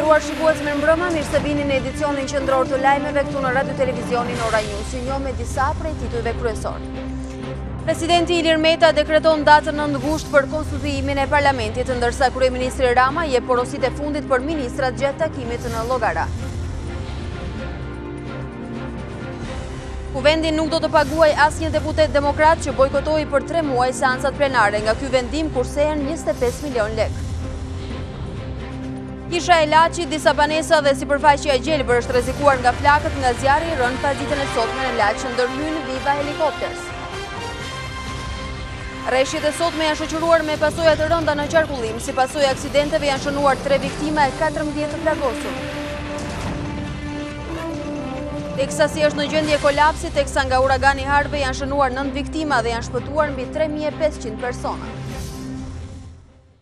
nderuar shikues me mbrëma, mirë se vini në edicionin qendror të lajmeve këtu në Radio Televizionin Ora News. Ju me disa prej titujve kryesor. Presidenti Ilir Meta dekreton datën 9 gusht për konstituimin e parlamentit, ndërsa kryeministri Rama jep porositë e fundit për ministrat gjatë takimit në Llogara. Kuvendi nuk do të paguaj asnjë deputet demokrat që bojkotoi për 3 muaj seancat plenare. Nga ky vendim kursehen 25 milion lekë. Kisha e Laçit, disa banesa dhe sipërfaqja e gjelbër është rrezikuar nga flakët nga zjarri i rënë pas ditën e sotme në Laç, ndërhyn Viva Helikopters. Rreshtit e sotme janë shoqëruar me pasoja të rënda në qarkullim. Si pasojë aksidenteve janë shënuar 3 viktima e 14 të plagosur. Teksasi është në gjendje kolapsi, teksa nga uragani Harvey janë shënuar 9 viktima dhe janë shpëtuar mbi 3500 persona.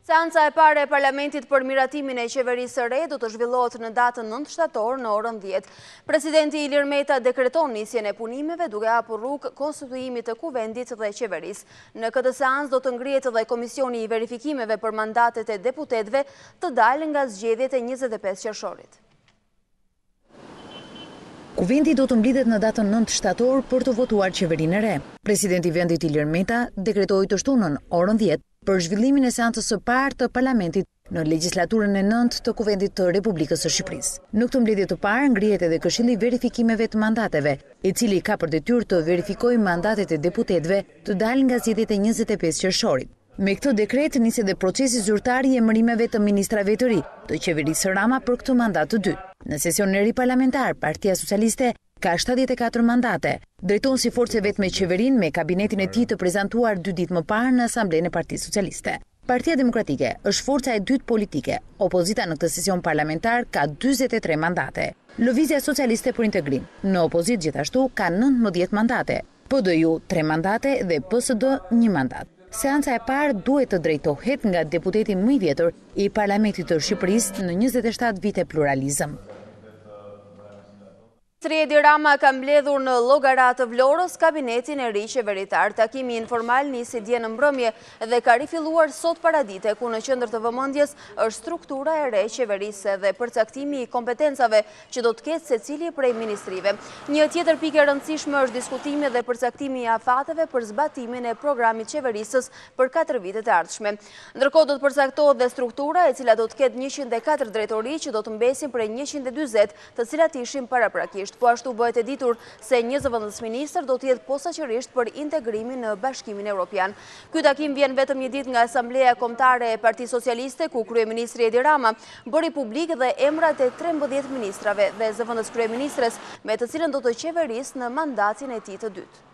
Seanca e parë e parlamentit për miratimin e qeverisë së re do të zhvillohet në datën 9 shtator në orën 10. Presidenti Ilir Meta dekreton nisjen e punimeve duke hapur rrugë konstituimit të kuvendit dhe qeverisë. Në këtë seancë do të ngrihet edhe komisioni i verifikimeve për mandatet e deputetëve të dalë nga zgjedhjet e 25 qershorit. Kuvendi do të mblidhet në datën 9 shtator për të votuar qeverinë e re. Presidenti i vendit Ilir Meta dekretoi të shtunën orën 10 për zhvillimin e seancës së parë të parlamentit në legjislaturën e 9 të Kuvendit të Republikës së Shqipërisë. Në këtë mbledhje të parë ngrihet edhe Këshilli i verifikimeve të mandateve, i cili ka për detyrë të verifikojë mandatet e deputetëve të dalë nga zgjedhjet e 25 qershorit. Me këtë dekret nis edhe procesi zyrtar i emërimeve të ministrave të ri të qeverisë Rama për këtë mandat të dytë. Në sesionin e ri parlamentar, Partia Socialiste ka 74 mandate. Drejton si forcë vetme qeverinë me kabinetin e tij të prezantuar 2 ditë më parë në Asamblenë e Partisë Socialiste. Partia Demokratike është forca e dytë politike. Opozita në këtë sesion parlamentar ka 43 mandate. Lëvizja Socialiste për Integrim në opozit gjithashtu ka 19 mandate. PD-ju 3 mandate dhe PSD 1 mandat. Seanca e parë duhet të drejtohet nga deputeti më i vjetër i Parlamentit të Shqipërisë në 27 vite pluralizëm. Edi Rama ka mbledhur në Llogara të Vlorës kabinetin e ri qeveritar. Takimi informal nisi dje në mbrëmje dhe ka rifilluar sot paradite, ku në qendër të vëmendjes është struktura e re qeverisë dhe përcaktimi i kompetencave që do të ketë secili prej ministrive. Një tjetër pikë e rëndësishme është diskutimi dhe përcaktimi i afateve për zbatimin e programit qeverisës për 4 vitet e ardhshme. Ndërkohë do të përcaktohet dhe struktura e cila do të ketë 104 drejtori që do të mbesin prej 140, të cilat ishin paraprakisht. Po ashtu bëhet e ditur se një zëvendës ministër do të jetë posaçërisht për integrimin në Bashkimin Evropian. Ky takim vjen vetëm një ditë nga Asambleja Kombëtare e Partisë Socialiste, ku kryeministri Edi Rama bëri publik dhe emrat e 13 ministrave dhe zëvendës kryeministres me të cilën do të qeverisë në mandatin e tij të dytë.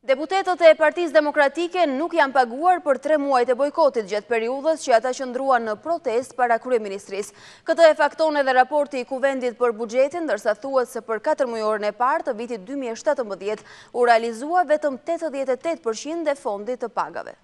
Deputetët e Partisë Demokratike nuk janë paguar për 3 muajt e bojkotit gjatë periudhës që ata qëndruan në protest para kryeministrisë. Këtë e fakton edhe raporti i Kuvendit për buxhetin, ndërsa thuhet se për 4 mujorën e parë të vitit 2017 u realizua vetëm 88% e fondit të pagave.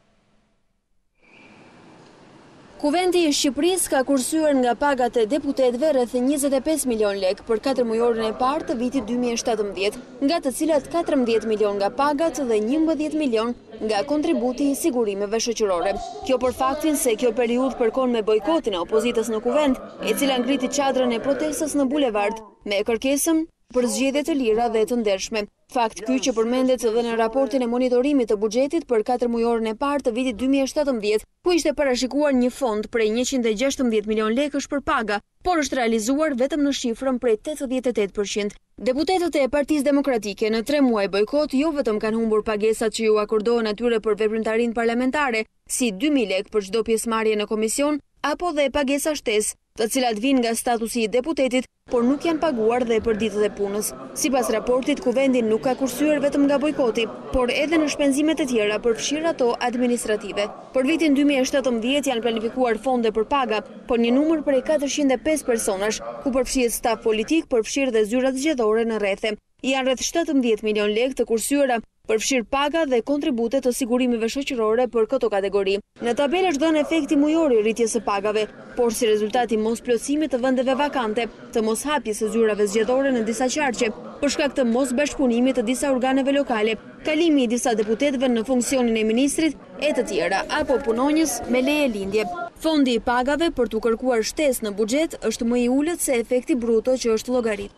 Kuvendi i Shqipërisë ka kursyer nga pagat e deputetëve rreth 25 milion lekë për 4 mujorën e parë të vitit 2017, nga të cilat 14 milion nga pagat dhe 11 milion nga kontributi i sigurimeve shoqërore. Kjo për faktin se kjo periudhë përkon me bojkotin e opozitës në kuvend, e cila ngriti çadrën e protestës në bulevard me kërkesën për zgjedhje të lira dhe të ndershme. Fakt ky që përmendet edhe në raportin e monitorimit të buxhetit për 4 mujorën e parë të vitit 2017, ku ishte parashikuar një fond prej 116 milion lekësh për paga, por është realizuar vetëm në shifrën prej 88%. Deputetët e Partisë Demokratike në 3 muaj bojkot jo vetëm kanë humbur pagesat që ju akordohen atyre për veprimtarinë parlamentare, si 2000 lekë për çdo pjesëmarrje në komision, apo dhe pagesa shtesë, të cilat vinë nga statusi i deputetit, por nuk janë paguar dhe për ditët e punës. Sipas raportit, kuvendi nuk ka kursyer vetëm nga bojkoti, por edhe në shpenzimet e tjera, përfshirë ato administrative. Për vitin 2017 janë planifikuar fonde për paga, por një numër prej 405 personash, ku përfshihet staf politik, përfshirë dhe zyrat zgjedhore në rrethe. Janë rreth 17 milion lekë të kursyera, përfshirë paga dhe kontribute të sigurimeve shoqërore për këto kategori. Në tabelë është dhënë efekti mujor i rritjes së pagave, por si rezultat i mosplotësimit të vendeve vakante, të moshapjes së zyrave zgjedhore në disa qarqe, për shkak të mosbashkëpunimit të disa organeve lokale, kalimi i disa deputetëve në funksionin e ministrit e të tjera, apo punonjës me leje lindje. Fondi i pagave për të kërkuar shtesë në buxhet është më i ulët se efekti bruto që është llogarit.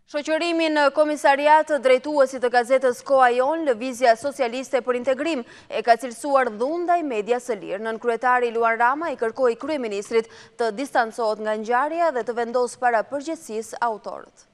Shoqërimi në komisariat drejtuesi të gazetës Koha Jon, Lëvizja Socialiste për Integrim, e ka cilësuar dhundaj media së lirë. Nënkryetari Luan Rama i kërkoi kryeministrit të distancohet nga ngjarja dhe të vendosë para përgjegjësisë autorët.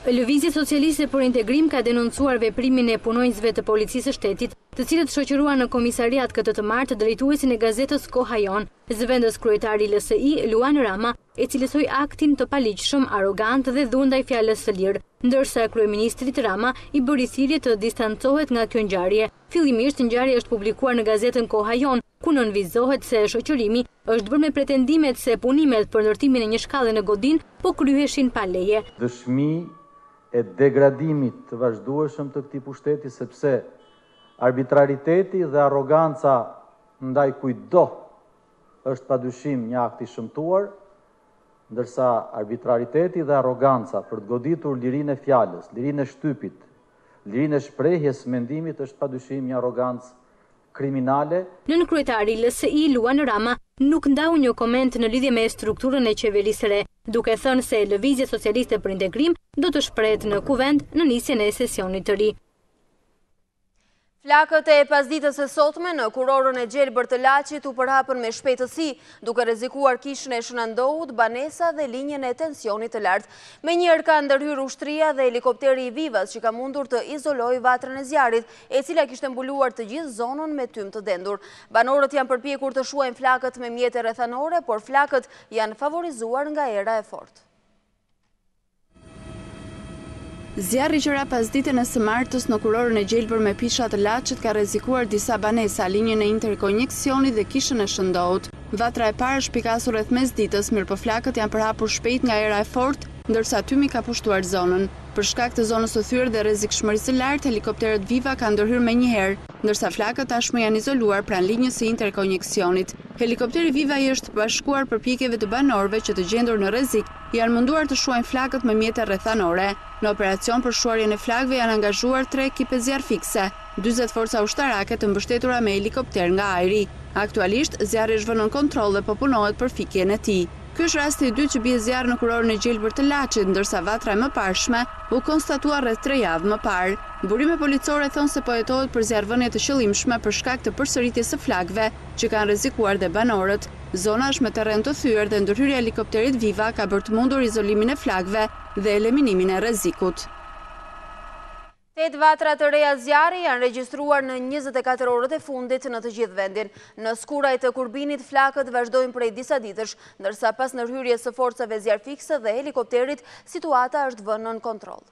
Lëvizja Socialiste për Integrim ka denoncuar veprimin e punonjësve të policisë së shtetit, të cilët shoqëruan në komisariat këtë të martë drejtuesin e gazetës Koha Jon, zëvendës kryetari LSI Luan Rama, e cilësoi aktin të paligjshëm, arrogant dhe dhundaj fjalës së lirë, ndërsa kryeministrit Rama i bëri thirrje të distancohet nga kjo ngjarje. Fillimisht ngjarja është publikuar në gazetën Koha Jon, ku nënvizohet se shoqërimi është bërë me pretendimet se punimet për ndërtimin e një shkallë në Godin po kryheshin pa leje. Dëshmi e degradimit të vazhdueshëm të këtij pushteti, sepse arbitrariteti dhe arroganca ndaj kujdo është padyshim një akt i shëmtuar, ndërsa arbitrariteti dhe arroganca për të goditur lirinë e fjalës, lirinë e shtypit, lirinë e shprehjes mendimit është padyshim një arrogancë kriminale. Nënkryetari LSI Luan Rama nuk ndau një koment në lidhje me strukturën e qeverisë së re, duke thënë se Lëvizja Socialiste për Integrim do të shprehet në kuvend në nisjen e sesionit të ri. Flakët e pasditës së sotme në kurorën e Gjelbër të Laçit u përhapën me shpejtësi, duke rrezikuar kishën e shëndohut, banesa dhe linjën e tensionit të lartë. Menjëherë ka ndërhyrë ushtria dhe helikopteri i Vivas që ka mundur të izolojë vatrën e zjarrit, e cila kishte mbuluar të gjithë zonën me tym të dendur. Banorët janë përpjekur të shuajnë flakët me mjete rrethanore, por flakët janë favorizuar nga era e fortë. Zjarri që ra pas ditën e së martës në kurorën e Gjelbër me pisha të Laçit ka rrezikuar disa banesa, linjën e interkoneksionit dhe kishën e shëndohut. Vatra e parë është pikasur rreth mesditës, mirëpo flakët janë përhapur shpejt nga era e fortë, ndërsa tymi ka pushtuar zonën. Për shkak të zonës së thyrë dhe rrezikshmërisë së lartë, helikopterët Viva kanë ndërhyrë menjëherë, ndërsa flakët tashmë janë izoluar pranë linjës së interkoneksionit. Helikopteri Viva i është bashkuar përpjekjeve të banorëve që të gjendur në rrezik janë munduar të shuajnë flakët me mjete rrethanore. Në operacion për shuarjen e flakëve janë angazhuar 3 ekipe zjarr fikse, 40 forca ushtarake të mbështetura me helikopter nga ajri. Aktualisht zjarri është vënë në kontroll dhe po punohet për fikjen e tij. Ky është rasti i dytë që bie zjarr në kurorën e Gjelbër të Laçit, ndërsa vatra e mëparshme u konstatua rreth 3 javë më parë. Burime policore thonë se po jetohet për zjarrvënie të qëllimshme për shkak të përsëritjes së flakëve që kanë rrezikuar dhe banorët. Zona është me terren të thyer dhe ndërhyrja e helikopterit Viva ka bërë të mundur izolimin e flakëve dhe eliminimin e rrezikut. 8 vatra të reja zjarri janë regjistruar në 24 orët e fundit në të gjithë vendin. Në skuraj të Kurbinit flakët vazhdojnë prej disa ditësh, ndërsa pas ndërhyrjes së forcave zjarfikse dhe helikopterit, situata është vënë në kontroll.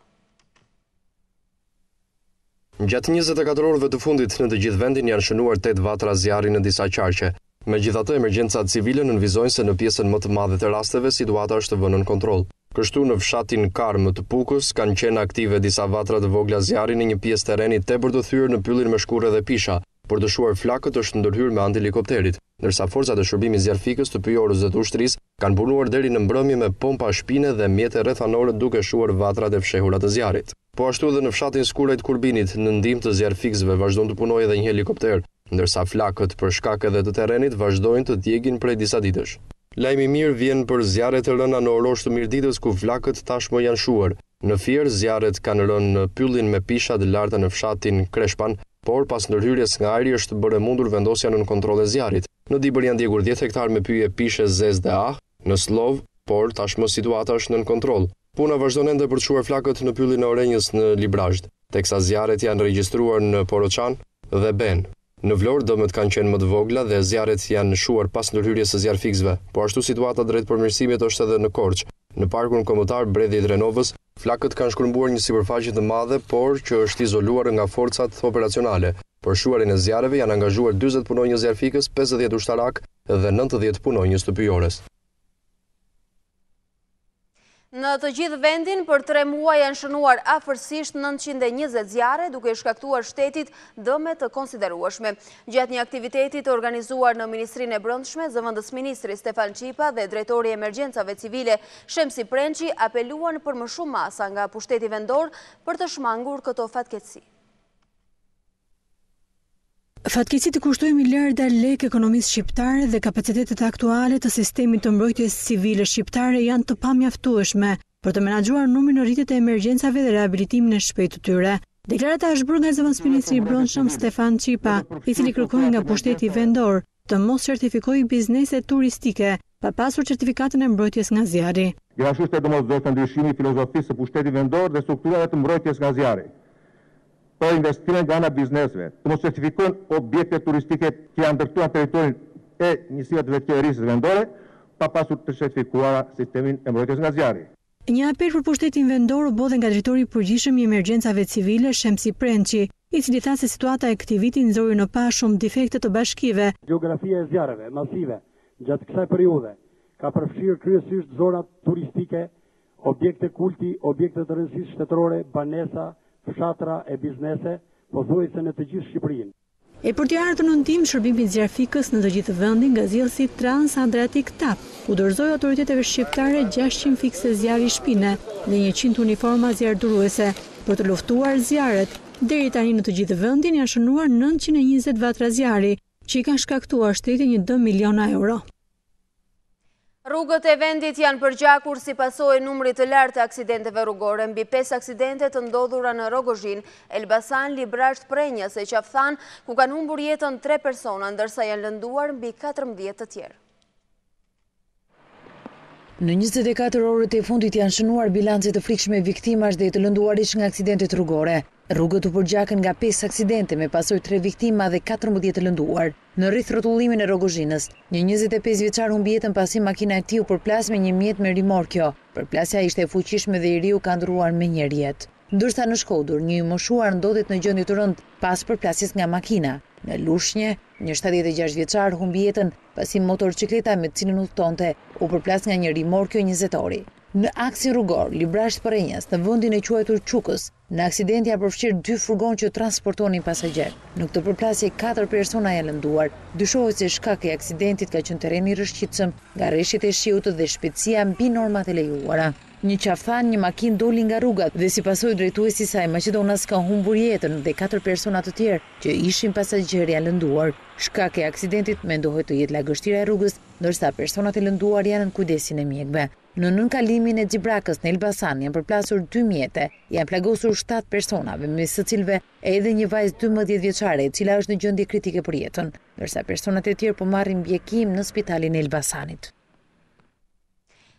Gjatë 24 orëve të fundit në të gjithë vendin janë shënuar 8 vatra zjarri në disa qarqe. Megjithatë, emergjencat civile nënvizojnë se në pjesën më të madhe të rasteve situata është vënë në kontroll. Kështu në fshatin Karmë të Pukës kanë qenë aktive disa vatra të vogla zjarri në një pjesë terreni tepër të thyrë në pyllin me shkurë dhe pisha, por të shuar flakët është ndërhyrë me anë helikopterit, ndërsa forcat e shërbimit zjarfikës të pyjorës dhe të ushtrisë kanë punuar deri në mbrëmje me pompa shpine dhe mjete rrethanore duke shuar vatrat e fshehurat të zjarrit. Po ashtu edhe në fshatin Skuraj të Kurbinit, në ndihmë të zjarfikësve vazhdon të punojë edhe një helikopter, ndërsa flakët për shkak edhe të terrenit vazhdojnë të djegin prej disa ditësh. Lajmi i mirë vjen për zjarret e rëna në orosh të mirditës ku flakët tashmë janë shuar. Në Fier zjarret kanë rënë në pyllin me pisha të larta në fshatin Kreshpan, por pas ndërhyrjes nga ajri është bërë mundur vendosja në kontroll e zjarrit. Në Dibër janë djegur 10 hektar me pyje pishe zez dhe në Slov, por tashmë situata është nën kontroll. Puna vazhdon ende për të shuar flakët në pyllin e Orenjës në Librazhd, teksa zjarret janë regjistruar në Poroçan dhe Ben. Në Vlorë dëmet kanë qenë më të vogla dhe zjarret janë shuar pas ndërhyrjes së zjarfikësve, po ashtu situata drejt përmirësimit është edhe në Korçë. Në parkun kombëtar Bredhi i Drenovës, flakët kanë shkëmbuar një sipërfaqe të madhe, por që është izoluar nga forcat operacionale. Për shuarin e zjarreve janë angazhuar 40 punonjës zjarfikës, 50 ushtarak dhe 90 punonjës të pyjorës. Në të gjithë vendin, për 3 muaj janë shënuar afërsisht 920 zjarre, duke shkaktuar shtetit dëme të konsiderueshme. Gjatë një aktiviteti të organizuar në Ministrinë e Brendshme, zëvendës ministri Stefan Qipa dhe drejtori i emergjencave civile Shemsi Prençi apeluan për më shumë masa nga pushteti vendor për të shmangur këto fatkeqësi. Fatkeqësitë të kushtoi miliarda lekë ekonomisë shqiptare dhe kapacitetet aktuale të sistemit të mbrojtjes civile shqiptare janë të pamjaftueshme për të menaxhuar numrin e rritjet e emergjencave dhe rehabilitimin e shpejtë të tyre. Deklarata është bërë nga zëvendësministri i brendshëm Stefan Çipa, i cili kërkoi nga pushteti vendor të mos certifikojë biznese turistike pa pasur certifikatën e mbrojtjes nga zjarri. Gjithashtu është domosdoshmë ndryshimi i filozofisë së pushtetit vendor dhe strukturave të mbrojtjes nga zjarri. Për investime nga ana biznesve, të mos certifikojnë objekte turistike që janë ndërtuar në territorin e njësive të qeverisë vendore, pa pasur të certifikuara sistemin e mbrojtjes nga zjarri. Një apel për pushtetin vendor u bë nga drejtori i përgjithshëm i emergjencave civile, Shemsi Prençi, i cili tha se situata e këtij viti nxori në pa shumë defekte të bashkive. Gjeografia e zjarreve masive gjatë kësaj periudhe ka përfshirë kryesisht zonat turistike, objekte kulti, objekte të rëndësisë shtetërore, banesa, fshatra e biznese, pothuajse në të gjithë Shqipërinë. E për të ardhur në ndim shërbimit zjarfikës në të gjithë vendin, gaziellësi Trans-Adriatic TAP u dorëzoi autoriteteve shqiptare 600 fikse zjarri shpine dhe 100 uniforma zjarrduruese për të luftuar zjarret. Deri tani në të gjithë vendin janë shënuar 920 vatra zjarri, që i kanë shkaktuar shtetit një dëm miliona euro. Rrugët e vendit janë përgjakur si pasojë e numrit të lartë të aksidenteve rrugore, mbi 5 aksidente të ndodhura në Rogozhin, Elbasan, Librasht, Prenjas e Qafthan, ku kanë humbur jetën 3 persona, ndërsa janë lënduar mbi 14 të tjerë. Në 24 orët e fundit janë shënuar bilancet të frikshme viktimash dhe të lënduarish nga aksidentet rrugore. Rrugët u përgjakën nga 5 aksidente me pasojë 3 viktima dhe 14 të lënduar. Në rreth rrotullimin e Rogozhinës, një 25 vjeçar humbi jetën pasi makina e tij u përplas me një mjet me rimorkjo. Përplasja ishte e fuqishme dhe i riu ka ndruar me një rjet. Ndërsa në Shkodër, një i moshuar ndodhet në gjendje të rëndë pas përplasjes nga makina. Në Lushnjë, një 76 vjeçar humbi jetën pasi motorcikleta me të cilën udhëtonte u përplas nga një rimorkjo njëzetori. Në aksin rrugor, Librasht Prenjas, në vendin e quajtur Çukës, në aksident janë përfshirë 2 furgon që transportonin pasagjer. Në këtë përplasje 4 persona janë lënduar. Dyshohet se shkaki i aksidentit ka qenë terreni i rrëshqitshëm, nga rreshtet e shiut dhe shpejtësia mbi normat e lejuara. Një Qafthan, një makinë doli nga rrugat dhe si pasojë drejtuesi i saj Maqedonas ka humbur jetën dhe 4 persona të tjerë që ishin pasagjerë janë lënduar. Shkaki i aksidentit mendohet të jetë lagështira e rrugës, ndërsa personat e lënduar janë në kujdesin e mjekëve. Në nënkalimin e Xhibrakës në Elbasan janë përplasur 2 mjete, janë plagosur 7 personave, mes së cilëve edhe një vajzë 12 vjeçare, e cila është në gjendje kritike për jetën, ndërsa personat e tjerë po marrin ndjekim në spitalin e Elbasanit.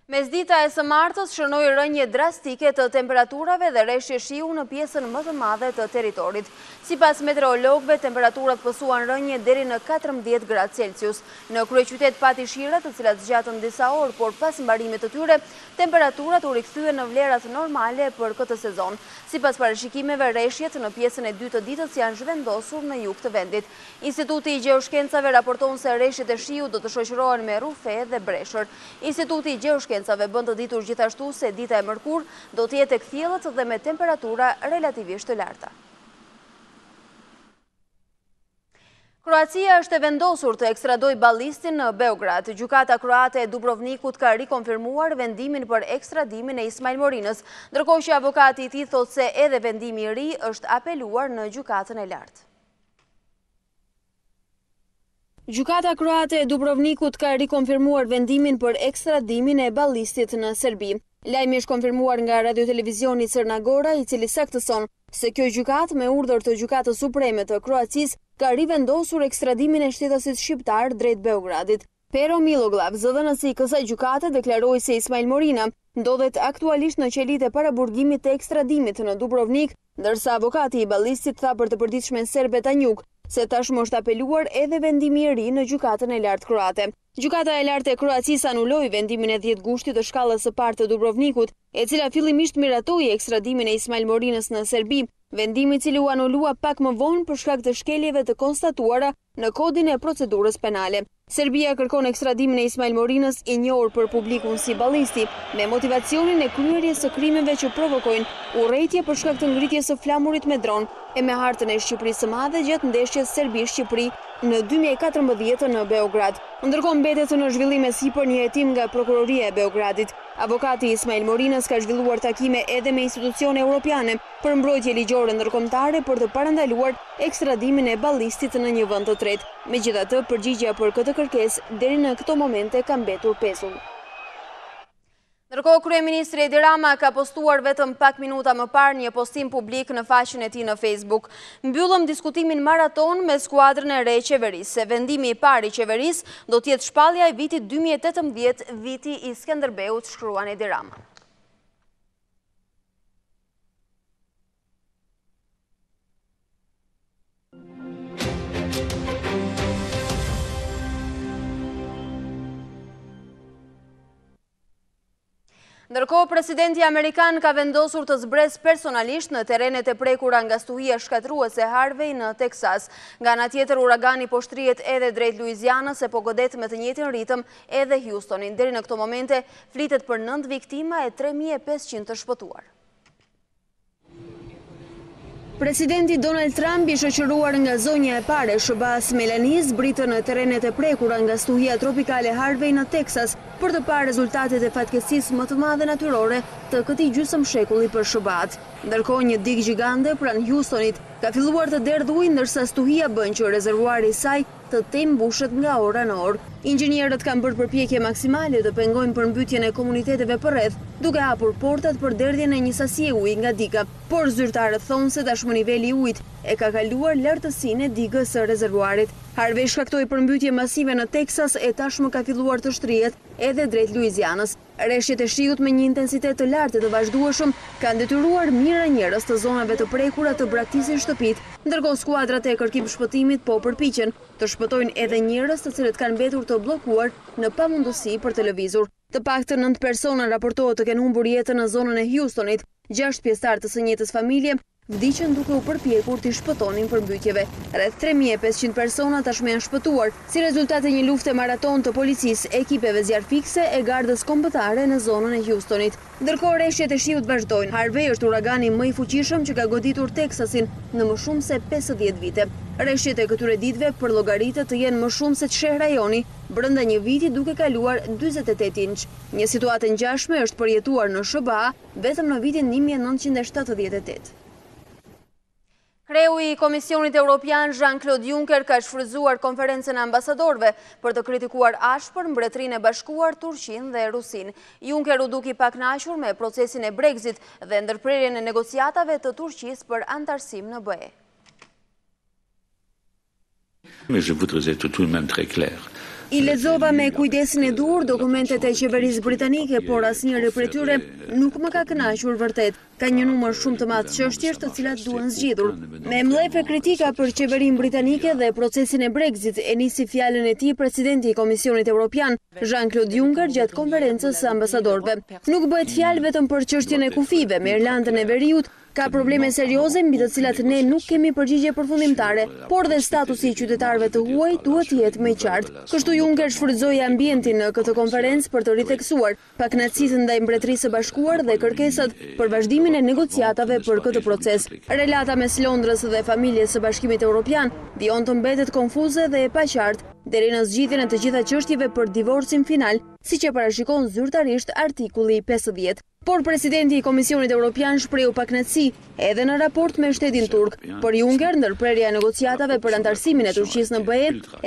Mesdita e së martës shënoi rënje drastike të temperaturave dhe rreshje shiu në pjesën më të madhe të territorit. Sipas meteorologëve, temperaturat pësuan rënje deri në 14 gradë Celsius. Në kryeqytet pati shire, të cilat zgjatën disa orë, por pas mbarimit të tyre, temperaturat u rikthyen në vlerat normale për këtë sezon. Sipas parashikimeve, rreshjet në pjesën e dytë të ditës janë zhvendosur në jug të vendit. Instituti i Gjeoshkencave raporton se rreshjet e shiut do të shoqërohen me rufe dhe breshër. Instituti i Gjeoshkencave bën të ditur gjithashtu se dita e mërkur do të jetë e kthjellët dhe me temperatura relativisht të larta. Kroacia është e vendosur të ekstradoj ballistin në Beograd. Gjykata kroate e Dubrovnikut ka rikonfirmuar vendimin për ekstradimin e Ismail Morinës, ndërkohë që avokati i tij thotë se edhe vendimi i ri është apeluar në gjykatën e lartë. Gjykata kroate e Dubrovnikut ka rikonfirmuar vendimin për ekstradimin e ballistit në Serbi. Lajmi është konfirmuar nga radiotelevizioni Crna Gora, i cili saktëson se kjo gjykatë me urdhër të Gjykatës Supreme të Kroacisë ka rivendosur ekstradimin e shtetasit shqiptar drejt Beogradit. Pero Miloglav, zëdhënësi i kësaj gjykate, deklaroi se Ismail Morina ndodhet aktualisht në qelitë e paraburgimit të ekstradimit në Dubrovnik, ndërsa avokati i ballistit tha për të përditshmen serbe Tanjuk se tashmë është apeluar edhe vendimi i ri në gjykatën e lartë kroate. Gjykata e lartë e Kroacisë anuloi vendimin e 10 gushtit të shkallës së parë të Dubrovnikut, e cila fillimisht miratoi ekstradimin e Ismail Morinës në Serbi, vendimi i cili u anulua pak më vonë për shkak të shkeljeve të konstatuara në kodin e procedurës penale. Serbia kërkon ekstradimin e Ismail Morinës, i njohur për publikun si ballisti, me motivacionin e kryerjes së krimeve që provokojnë urrëtie për shkak të ngritjes së flamurit me dron e me hartën e Shqipërisë së Madhe gjatë ndeshjes Serbi-Shqipëri në 2014 në Beograd. Ndërkohë mbetet në zhvillim e sipër një hetim nga Prokuroria e Beogradit. Avokati Ismail Morinës ka zhvilluar takime edhe me institucione europiane për mbrojtje ligjore ndërkombëtare për të parandaluar ekstradimin e ballistit në një vend të tretë. Megjithatë, përgjigjja për këtë kërkesë deri në këto momente ka mbetur pesull. Ndërkohë, kryeministri Edi Rama ka postuar vetëm pak minuta më parë një postim publik në faqen e tij në Facebook. Mbyllëm diskutimin maraton me skuadrën e re e qeverisë, se vendimi i parë i qeverisë do të jetë shpallja e vitit 2018, viti i Skënderbeut, shkruan Edi Rama. Ndërkohë, presidenti amerikan ka vendosur të zbresë personalisht në terrenet e prekura nga stuhia shkatruese Harvey në Teksas. Nga ana tjetër, uragani po shtrihet edhe drejt Luizianës e po godet me të njëjtin ritëm edhe Houstonin. Deri në këto momente flitet për 9 viktima e 3500 të shpëtuar. Presidenti Donald Trump i shoqëruar nga zonja e parë e SBA-s Melanie zbritën në terrenet e prekura nga stuhia tropikale Harvey në Teksas për të parë rezultatet e fatkeqësisë më të madhe natyrore të këtij gjysmëshekulli për SBA-t. Ndërkohë, një digë gjigande pranë Houstonit ka filluar të derdhë ujë ndërsa stuhia bën që rezervuari i saj të tem mbushet nga ora në orë. Inxhinierët kanë bërë përpjekje maksimale të pengojnë përmbytjen e komuniteteve përreth, duke hapur portat për derdhjen e një sasie uji nga diga, por zyrtarët thonë se tashmë niveli i ujit e ka kaluar lartësinë e digës së rezervuarit. Harvey shkaktoi përmbytje masive në Teksas e tashmë ka filluar të shtrihet edhe drejt Luizianës. Rreshjet e shiut me një intensitet të lartë të vazhdueshëm kanë detyruar mijëra njerëz të zonave të prekura të braktisin shtëpitë, ndërkohë skuadrat e kërkim shpëtimit po përpiqen të shpëtojnë edhe njerëz të cilët kanë mbetur të bllokuar në pamundësi për të lëvizur. Të paktën 9 persona raportohet të kenë humbur jetën në zonën e Houstonit. 6 pjesëtarë të së njëjtës familje vdiqën duke u përpjekur të shpëtonin përmbytjeve. Rreth 3500 persona tashmë janë shpëtuar si rezultat e një lufte maraton të policisë, ekipeve zjarfikse e gardës kombëtare në zonën e Houstonit. Ndërkohë, rreshjet e shiut vazhdojnë. Harvey është uragani më i fuqishëm që ka goditur Teksasin në më shumë se 50 vite. Rreshjet e këtyre ditëve përllogaritet të jenë më shumë se ç'sheh rajoni brenda një viti duke kaluar 48 inç. Një situatë ngjashme është përjetuar në SBA vetëm në vitin 1978. Kreu i Komisionit Evropian Jean-Claude Juncker ka shfrytzuar konferencën e ambasadorëve për të kritikuar ashpër Mbretërinë e Bashkuar, Turqinë dhe Rusinë. Juncker u duki pa kënaqur me procesin e Brexit dhe ndërprerjen e negociatave të Turqisë për antarësim në BE. Mais je voudrais être tout de même très clair. I lexova me kujdesin e dur dokumentet e qeverisë britanike, por asnjëri prej tyre nuk më ka kënaqur vërtet. Ka një numër shumë të madh çështjesh të cilat duhen zgjidhur. Me mbledhje kritika për qeverinë britanike dhe procesin e Brexit, e nisi fjalën e tij presidenti i Komisionit Evropian, Jean-Claude Juncker, gjatë konferencës së ambasadorëve. Nuk bëhet fjalë vetëm për çështjen e kufive me Irlandën e Veriut, ka probleme serioze mbi të cilat ne nuk kemi përgjigje përfundimtare, por dhe statusi i qytetarëve të huaj duhet të jetë më i qartë. Kështu Juncker shfrytëzoi ambientin në këtë konferencë për të ritheksuar pakënaqësinë ndaj Mbretërisë së Bashkuar dhe kërkesat për vazhdimin e negociatave për këtë proces. Relata mes Londrës dhe familjes së Bashkimit Evropian vijon të mbetet konfuze dhe e paqartë deri në zgjidhjen e të gjitha çështjeve për divorcin final, siç e parashikon zyrtarisht artikulli 50. Por presidenti i Komisionit Evropian shprehu pakënaqësi edhe në raport me shtetin turk. Por Juncker, ndërprerja e negociatave për antarësimin e Turqisë në BE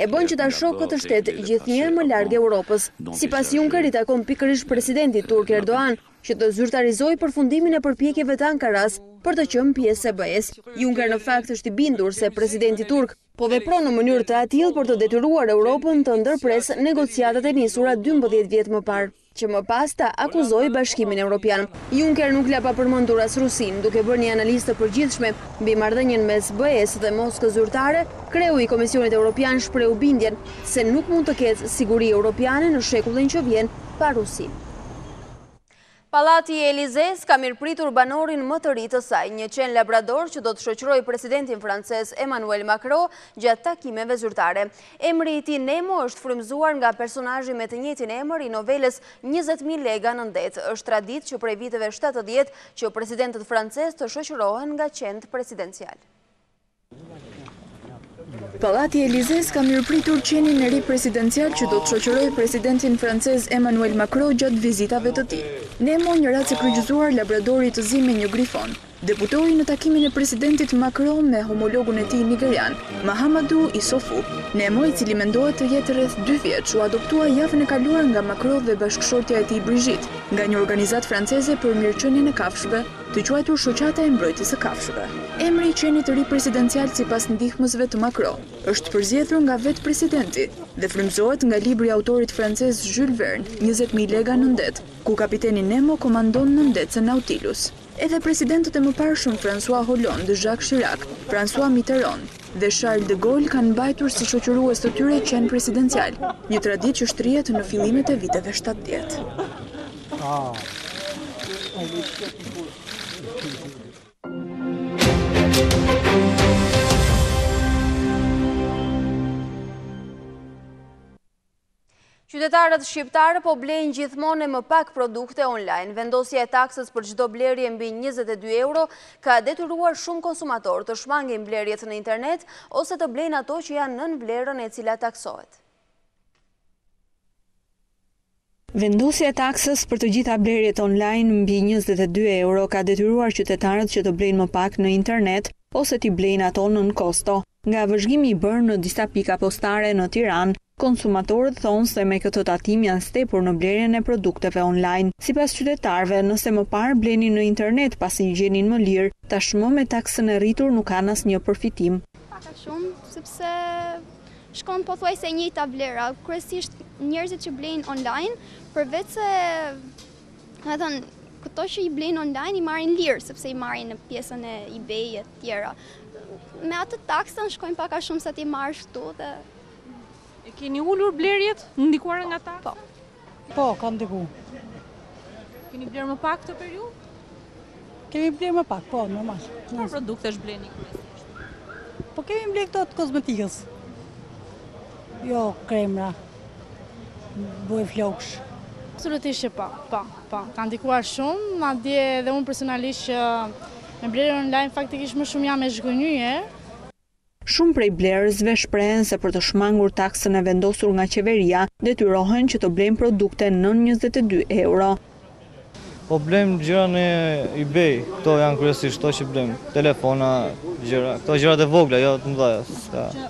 e bën që ta shohë këtë shtet gjithnjëherë më larg Europës. Sipas Juncker, i takon pikërisht presidentit turk Erdogan që të zyrtarizojë përfundimin e përpjekjeve të Ankaras për të qenë pjesë e BE-s. Juncker në fakt është i bindur se presidenti turk po vepron në mënyrë të atill për të detyruar Europën të ndërpresë negociatat e nisura 12 vjet më parë, që më pas ta akuzoi Bashkimin Evropian. Juncker nuk la pa përmendur as Rusinë, duke bërë një analizë të përgjithshme mbi marrëdhënien mes BE-s dhe Moskës zyrtare. Kreu i Komisionit Evropian shprehu bindjen se nuk mund të ketë siguri europiane në shekullin që vjen pa Rusinë. Pallati i Elizes ka mirëpritur banorin më të ri të saj, një qen labrador që do të shoqërojë presidentin francez Emmanuel Macron gjatë takimeve zyrtare. Emri i tij Nemo është frymëzuar nga personazhi me të njëjtin emër i novelës 20.000 lega në det. Është traditë që prej viteve 70 që presidentët francez të shoqërohen nga qentë presidencial. Pallati Elizes ka mirëpritur qenin e ri presidencial që do të shoqërojë presidentin francez Emmanuel Macron gjatë vizitave të tij. Nemo, një racë e kryqëzuar labradori të zi me një grifon, debutoi në takimin e presidentit Macron me homologun e tij nigerian, Mahamadou Issoufou. Nemo, i cili mendohet të jetë rreth 2 vjeç, u adoptua javën e kaluar nga Macron dhe bashkëshortja e tij Brigitte, nga një organizatë franceze për mirëqenien e kafshëve, të quajtur Shoqata e Mbrojtjes së Kafshëve. Emri i qenit të ri presidencial sipas ndihmësve të Macron është përzgjedhur nga vetë presidenti dhe frymëzohet nga libri i autorit francez Jules Verne, 20.000 lega në ndet, ku kapiteni Nemo komandon në ndecën Nautilus. Edhe presidentët e mëparshëm François Hollande, Jacques Chirac, François Mitterrand dhe Charles de Gaulle kanë mbajtur si shoqërues të tyre qen presidencial, një traditë që shtrihet në fillimet e viteve 70. Qytetarët shqiptarë po blejnë gjithmonë më pak produkte online. Vendosja e taksës për çdo blerje mbi 22 euro ka detyruar shumë konsumatorë të shmangin blerjet në internet ose të blejnë ato që janë nën vlerën e cila taksohet. Vendosja e taksës për të gjitha blerjet online mbi 22 euro ka detyruar qytetarët që të blejnë më pak në internet ose t'i blejnë ato nën kosto. Nga vëzhgimi i bërë në disa pika postare në Tiranë, konsumatorët thonë se me këtë tatim janë stepur në blerjen e produkteve online. Sipas qytetarëve, nëse më parë blenin në internet pasi i gjenin më lirë, tashmë me taksën e rritur nuk kanë asnjë përfitim. Pak a shumë, sepse shkon pothuajse e njëjta vlera. Kryesisht njerëzit që blejnë online, përveç se këto që i blejnë online i marrin lirë, sepse i marrin në pjesën e eBay e tjera. Me atë taksën shkojnë pak a shumë sa ti marrësh këtu dhe e keni ullur blerjet, ndikuar nga ta? Po, ka ndiku. Keni blerë më pak të periudhë? Kemi blerë më pak, po, normal. Çfarë produktesh bleni kryesisht? Po kemi blerë këto të kozmetikës. Jo, kremra, bujë floksh. Absolutisht që po. Ka ndikuar shumë, madje edhe unë personalisht që me blerë online faktikisht më shumë jam e zhgënjur. Shumë prej blerësve shprehen se për të shmangur taksën e vendosur nga qeveria, detyrohen që të blejnë produkte nën 22 euro. Po blejmë gjëra në eBay, këto janë kryesisht këto që blejmë, telefona, gjëra, këto gjërat e vogla, jo të mëdha.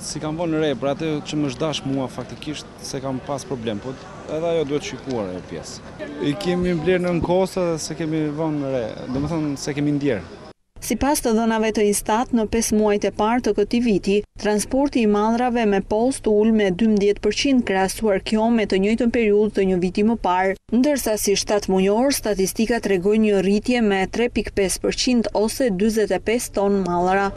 Si kam vënë re, për atë që më zhdash mua faktikisht se kam pas problem, po edhe ajo duhet shikuar e pjesë. I kemi blerë në kosa dhe se kemi vënë re, domethënë se kemi ndjerë. Sipas të dhënave të Instat, në 5 muajt e parë të këtij viti, transporti i mallrave me postë ul me 12% krahasuar kjo me të njëjtën periudhë të një viti më parë, ndërsa si 7 mujor statistika tregojnë një rritje me 3.5% ose 45 ton mallra.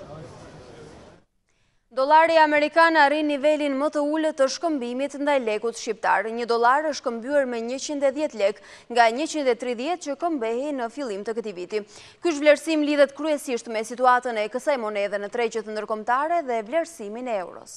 Dollari amerikan arrin nivelin më të ulët të shkëmbimit ndaj lekut shqiptar. $1 është shkëmbyer me 110 lek nga 130 që këmbehej në fillim të këtij viti. Ky zhvlerësim lidhet kryesisht me situatën e kësaj monedhe në tregjet ndërkombëtare dhe vlerësimin e euros.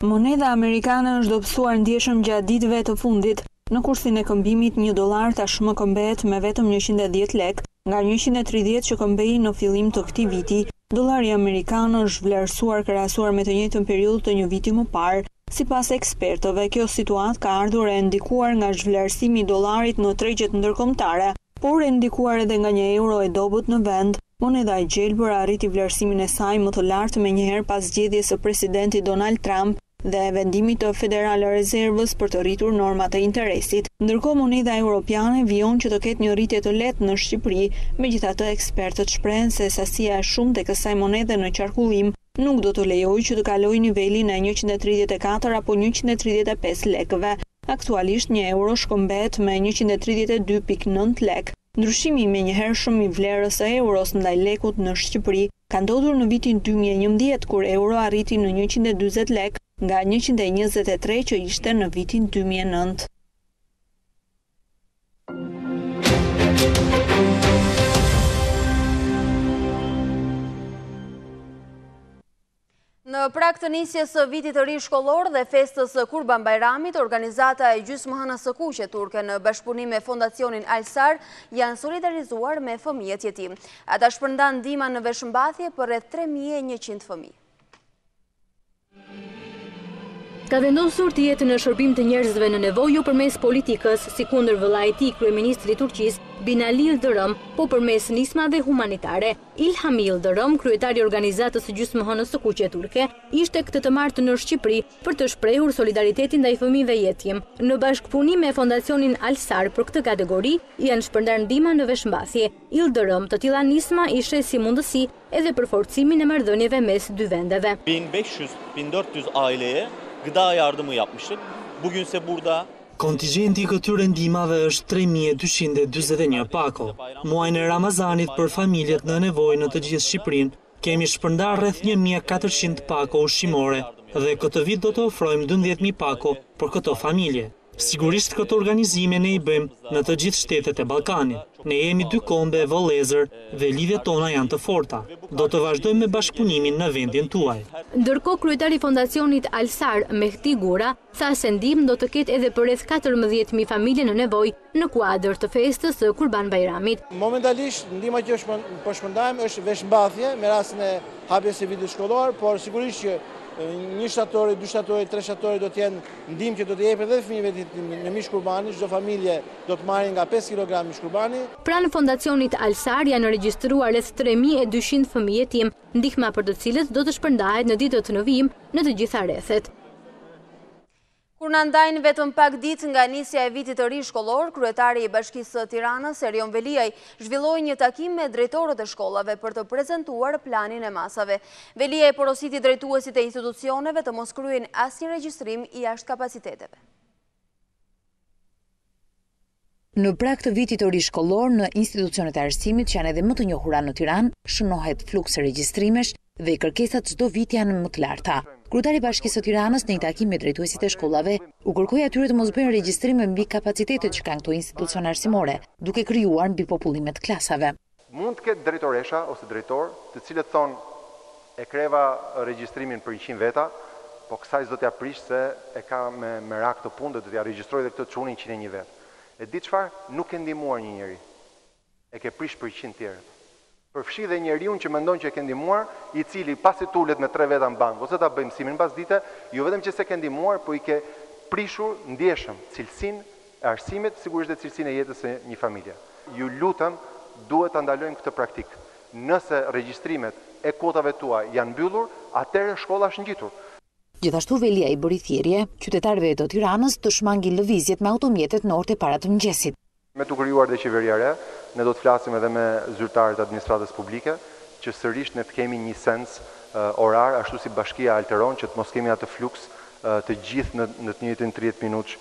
Moneda amerikane është dobësuar ndjeshëm gjatë ditëve të fundit. Në kursin e këmbimit $1 tashmë këmbehet me vetëm 110 lek nga 130 që këmbehej në fillim të këtij viti. Dollari amerikan është vlerësuar krahasuar me të njëjtën periudhë të një viti më parë. Sipas ekspertëve, kjo situatë ka ardhur e ndikuar nga zhvlerësimi i dollarit në tregjet ndërkombëtare, por e ndikuar edhe nga një euro e dobët në vend. Moneda e gjelbër arriti vlerësimin e saj më të lartë menjëherë pas zgjedhjes së presidentit Donald Trump dhe vendimit të Federal Rezervës për të rritur normat e interesit. Ndërkohë moneda europiane vijon që të ketë një rritje të lehtë në Shqipëri, megjithatë ekspertët shprehen se sasia e shumtë e kësaj monede në qarkullim nuk do të lejojë që të kalojë nivelin e 134 apo 135 lekëve. Aktualisht një euro shkëmbet me 132.9 lek. Ndryshimi menjëhershëm i vlerës së euros ndaj lekut në Shqipëri ka ndodhur në vitin 2011 kur euro arriti në 140 lek nga 123 që ishte në vitin 2009. Në Në prag të nisjes së vitit të ri shkollor dhe festës së Kurban Bayramit, organizata e gjysmëhënës së kuqe turke në bashkëpunim me Fondacionin Alsar janë solidarizuar me fëmijët jetim. Ata shpërndan ndihma në veshmbathje për rreth 3100 fëmijë. Ka vendosur të jetë në shërbim të njerëzve në nevojë përmes politikës, si kundër vëllait i tij, kryeministri i Turqisë, Binali Yıldırım, po përmes nismave humanitare. Ilham Yıldırım, kryetari i organizatës së gjysmëhënës së kuqe turke, ishte këtë të martë në Shqipëri për të shprehur solidaritetin ndaj fëmijëve jetim. Në bashkëpunim me Fondacionin Alsar për këtë kategori, janë shpërndar ndihma në veshmbathje. Yıldırım, të tilla nisma i sheh si mundësi edhe për forcimin e marrëdhënieve mes dy vendeve. 1500-1400 aileye gıda yardımı yapmıştık. Bugünse burada kontingenti i këtyre ndihmave është 3241 pako. Muajin e Ramazanit për familjet në nevojë në të gjithë Shqipërinë kemi shpërndar rreth 1400 pako ushqimore dhe këtë vit do të ofrojmë 12000 pako për këto familje. Sigurisht këtë organizime ne i bëjmë në të gjithë shtetet e Ballkanit. Ne jemi dy kombe vëllezër dhe lidhjet tona janë të forta. Do të vazhdojmë me bashkëpunimin në vendin tuaj. Ndërkohë kryetari i Fondacionit Alsar, Mehdi Gura, tha se ndihmë do të ketë edhe për rreth 14000 familje në nevojë në kuadër të festës së Kurban Bayramit. Momentalisht ndihma që po shpërndajmë është veshmbathje me rastin e hapjes së vitit shkollor, por sigurisht që 1 shtatori, 2 shtatori, 3 shtatori do të jenë ndihmë që do të jepet edhe fëmijëve në mish kurbani, çdo familje do të marrë nga 5 kg mish kurbani. Pranë Fondacionit Alsar janë regjistruar rreth 3200 fëmijë jetim, ndihma për të cilët do të shpërndahet në ditët të novim në të gjitha rrethet. Kur na ndajnë vetëm pak ditë nga nisja e vitit të ri shkollor, kryetari i Bashkisë së Tiranës, Erion Veliaj, zhvilloi një takim me drejtorët e shkollave për të prezantuar planin e masave. Veliaj porositi drejtuesit e institucioneve të mos kryejnë asnjë regjistrim i jashtë kapaciteteve. Në prag të vitit të ri shkollor, në institucionet e arsimit që janë edhe më të njohura në Tiranë, shënohet fluks regjistrimesh dhe kërkesat çdo vit janë më të larta. Kryetari i Bashkisë së Tiranës në një takim me drejtuesit e shkollave u kërkoi atyre të mos bëjnë regjistrime mbi kapacitetet që kanë këto institucione arsimore, duke krijuar mbi popullimet të klasave. Mund të ketë drejtoresha ose drejtor, të cilët thonë e kreva regjistrimin për 100 veta, po kësaj s'do t'ja prish se e ka me merak të punë, do t'ja regjistroj dhe këtë çunin 101 vet. E di çfarë? Nuk e ndihmuar një njeri. E ke prish për 100 tjerët. Përfshi dhe njeriu që mendon që e ke ndihmuar, i cili pasi tulet me 3 veta në bank ose ta bëjmë mësimin pas dite, jo vetëm që s'e ke ndihmuar, po i ke prishur ndjeshëm cilësinë e arsimit, sigurisht dhe cilësinë e jetës së një familje. Ju lutem, duhet ta ndalojmë këtë praktikë. Nëse regjistrimet e kuotave tuaj janë mbyllur, atëherë shkolla është ngjitur. Gjithashtu Velia i bëri thirrje qytetarëve të Tiranës të shmangin lëvizjet me automjetet në orët e para të mëngjesit. Me të krijuar dhe qeveria re, ne do të flasim edhe me zyrtarët e administratës publike, që sërish ne të kemi një sens orar, ashtu si bashkia alteron, që të mos kemi atë fluks të gjithë në të njëjtin 30 minutë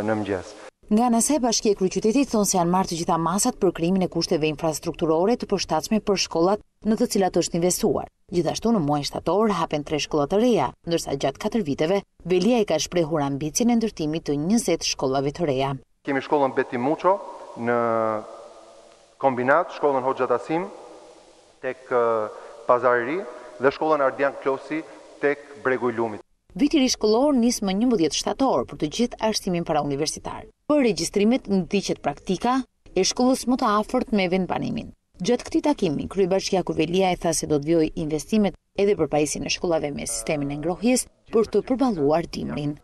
në mëngjes. Nga ana e Bashkia e Kryeqytetit thonë se janë marrë të gjitha masat për krijimin e kushteve infrastrukturore të përshtatshme për shkollat në të cilat është investuar. Gjithashtu në muajin shtator hapen 3 shkolla të reja, ndërsa gjatë 4 viteve Velia i ka shprehur ambicien e ndërtimit të 20 shkollave të reja. Kemi shkollën Beti Muço në kombinat, shkollën Hoxha Tasim tek Pazari Ri dhe shkollën Ardian Klosi tek Bregu i Lumit. Viti ri shkollor nis më 11 shtator për të gjithë arsimin parauniversitar. Për regjistrimet ndiqet praktika e shkollës më të afërt me vendbanimin. Gjatë këtij takimi, kryebashkiaku Velia i tha se do të vijojë investimet edhe për pajisjen e shkollave me sistemin e ngrohjes për të përballuar dimrin.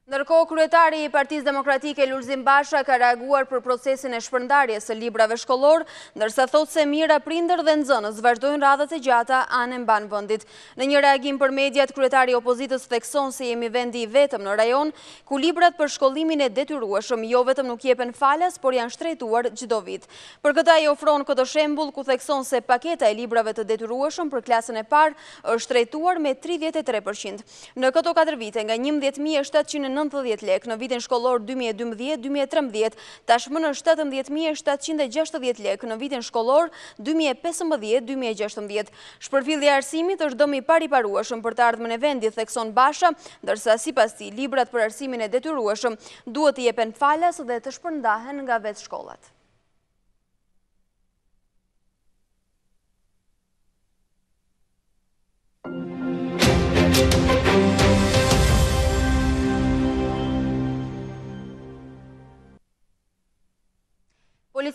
Ndërkohë, kryetari i Partisë Demokratike Lulzim Basha ka reaguar për procesin e shpërndarjes së librave shkollor, ndërsa thotë se mira prindër dhe nxënës vazhdojnë radhët e gjata anë mban vendit. Në një reagim për mediat, kryetari i opozitës thekson se jemi vendi i vetëm në rajon ku librat për shkollimin e detyrueshëm jo vetëm nuk jepen falas, por janë shtrejtuar çdo vit. Për këtë ai ofron këtë shembull ku thekson se paketa e librave të detyrueshëm për klasën e parë është shtrejtuar me 33%. Në këto 4 vite nga 11790 lek në vitin shkollor 2012-2013, tashmë në 17760 lek në vitin shkollor 2015-2016. Shpërfillja e arsimit është dëm i pariparueshëm për të ardhmen e vendit, thekson Basha, ndërsa sipas tij librat për arsimin e detyrueshëm duhet të jepen falas dhe të shpërndahen nga vetë shkollat.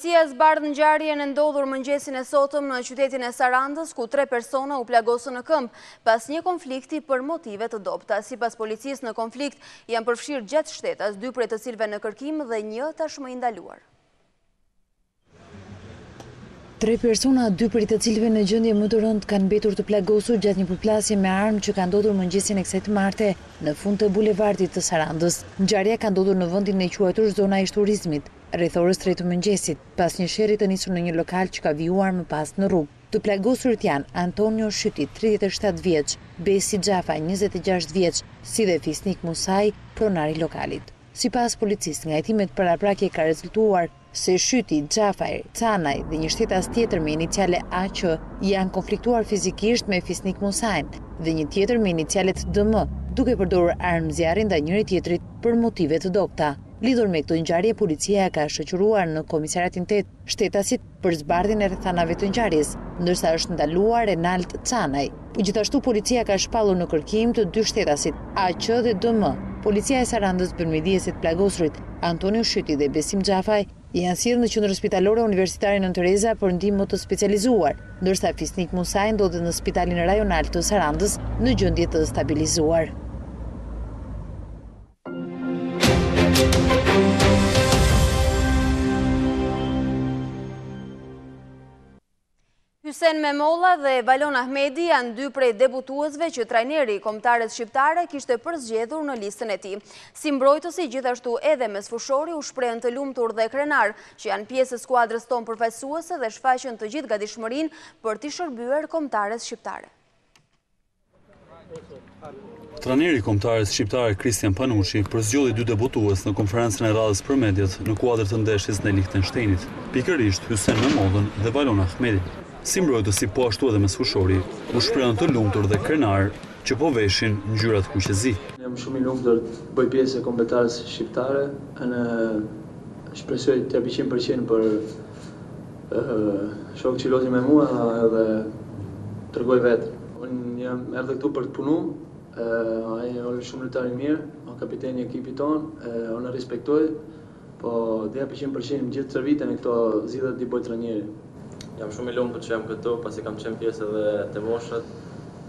Policia zbardh ngjarjen e ndodhur mëngjesin e sotëm në qytetin e Sarandës, ku 3 persona u plagosën në këmbë pas një konflikti për motive të dobta. Sipas policisë, në konflikt janë përfshirë 6 shtetas, 2 prej të cilëve në kërkim dhe 1 tashmë i ndaluar. 3 persona, 2 prej të cilëve në gjendje më të rëndë, kanë mbetur të plagosur gjatë një përplasje me armë që ka ndodhur mëngjesin e kësaj të marte në fund të bulevardit të Sarandës. Ngjarja ka ndodhur në vendin e quajtur zona e turizmit, rreth orës 3 të mëngjesit, pas një sherrri të nisur në një lokal që ka vijuar më pas në rrugë. Të plagosurit janë Antonio Shyti, 37 vjeç, Besi Xhafa, 26 vjeç, si dhe Fisnik Musaj, pronari lokalit. Sipas policisë, nga hetimet paraprakje ka rezultuar se Shyti, Xhafaj, Canaj dhe një shtetas tjetër me iniciale AQ janë konfliktuar fizikisht me Fisnik Musajn dhe një tjetër me inicialet DM, duke përdorur armë zjarri ndaj njëri tjetrit për motive të dobta. Lidhur me këtë ngjarje, policia ka shoqëruar në komisariatin 8 shtetasit për zbardhjen e rrethanave të ngjarjes, ndërsa është ndaluar Renald Canaj. Gjithashtu policia ka shpallur në kërkim të 2 shtetasit, AQ dhe DM. Policia e Sarandës përmjediset plagosurit Antonio Shyti dhe Besim Xhafaj janë sjellë në qendrën spitalore universitare Nën Tereza për ndihmë të specializuar, ndërsa Fisnik Musaj ndodhet në spitalin rajonal të Sarandës në gjendje të stabilizuar. Hysen Memolla dhe Valon Ahmedi janë 2 prej debutuesve që trajneri i kombëtares shqiptare kishte përzgjedhur në listën e tij. Si mbrojtësi, gjithashtu edhe mesfushori u shprehën të lumtur dhe krenar, që janë pjesë e skuadrës tonë përfaqësuese dhe shfaqën të gjithë gatishmërinë për t'i shërbyer kombëtares shqiptare. Trajneri i kombëtares shqiptare Kristian Panucci përzgjodhi 2 debutues në konferencën e radhës për mediat në kuadër të ndeshjes në Lichtensteinit, pikërisht Hysen Memollën dhe Valon Ahmedin. Si mbrojtësi, po ashtu edhe mesfushori, u shprehën të lumtur dhe krenar që po veshin ngjyrat kuqezi. Jam shumë i lumtur të bëj pjesë e kombëtares shqiptare, në shpresoj të japi 100% për shok që loti me mua dhe tregoj vetë. Unë jam erdhur këtu për të punu, ai është shumë lojtar i mirë, kapiteni i ekipit tonë, unë e respektoj, po të japi 100% gjithë servitën e këto zgjidhjet i bëj trajneri. Jam shumë i lumtur që jam këtu, pasi kam qenë pjesë edhe të moshët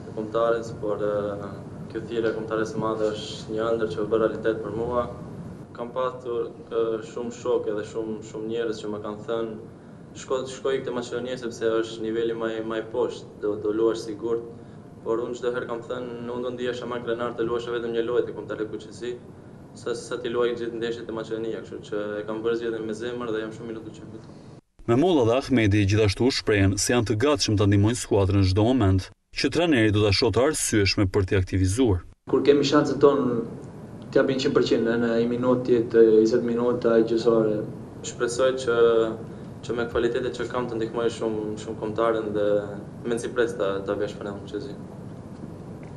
të kombëtares, por kjo thirrje e kombëtares së madhe është një ëndër që bë realitet për mua. Kam pasur shumë shokë dhe shumë njerëz që më kanë thënë shkoj këtë Maqedoni sepse është niveli më i poshtë, do luash sigurt, por unë çdo herë kam thënë unë do ndihesha më krenar të luash vetëm një lojë të kombëtares kuqezi, sa ti luaj gjithë ndeshjet e Maqedonisë, kështu që e kam bërë zgjedhjen me zemër dhe jam shumë i lumtur që jam këtu. Memolla dhe Ahmedi gjithashtu shprehen se janë të gatshëm ta ndihmojnë skuadrën në çdo moment, që trajneri do ta shohë të arsyeshme për t'i aktivizuar. Kur kemi shanset tonë të japin 100% në 1 minutë, 20 minuta, gjysore. Shpresoj që me kvalitetet që kam të ndihmoj shumë kombëtarën dhe mendsi pres ta vesh për në qezi.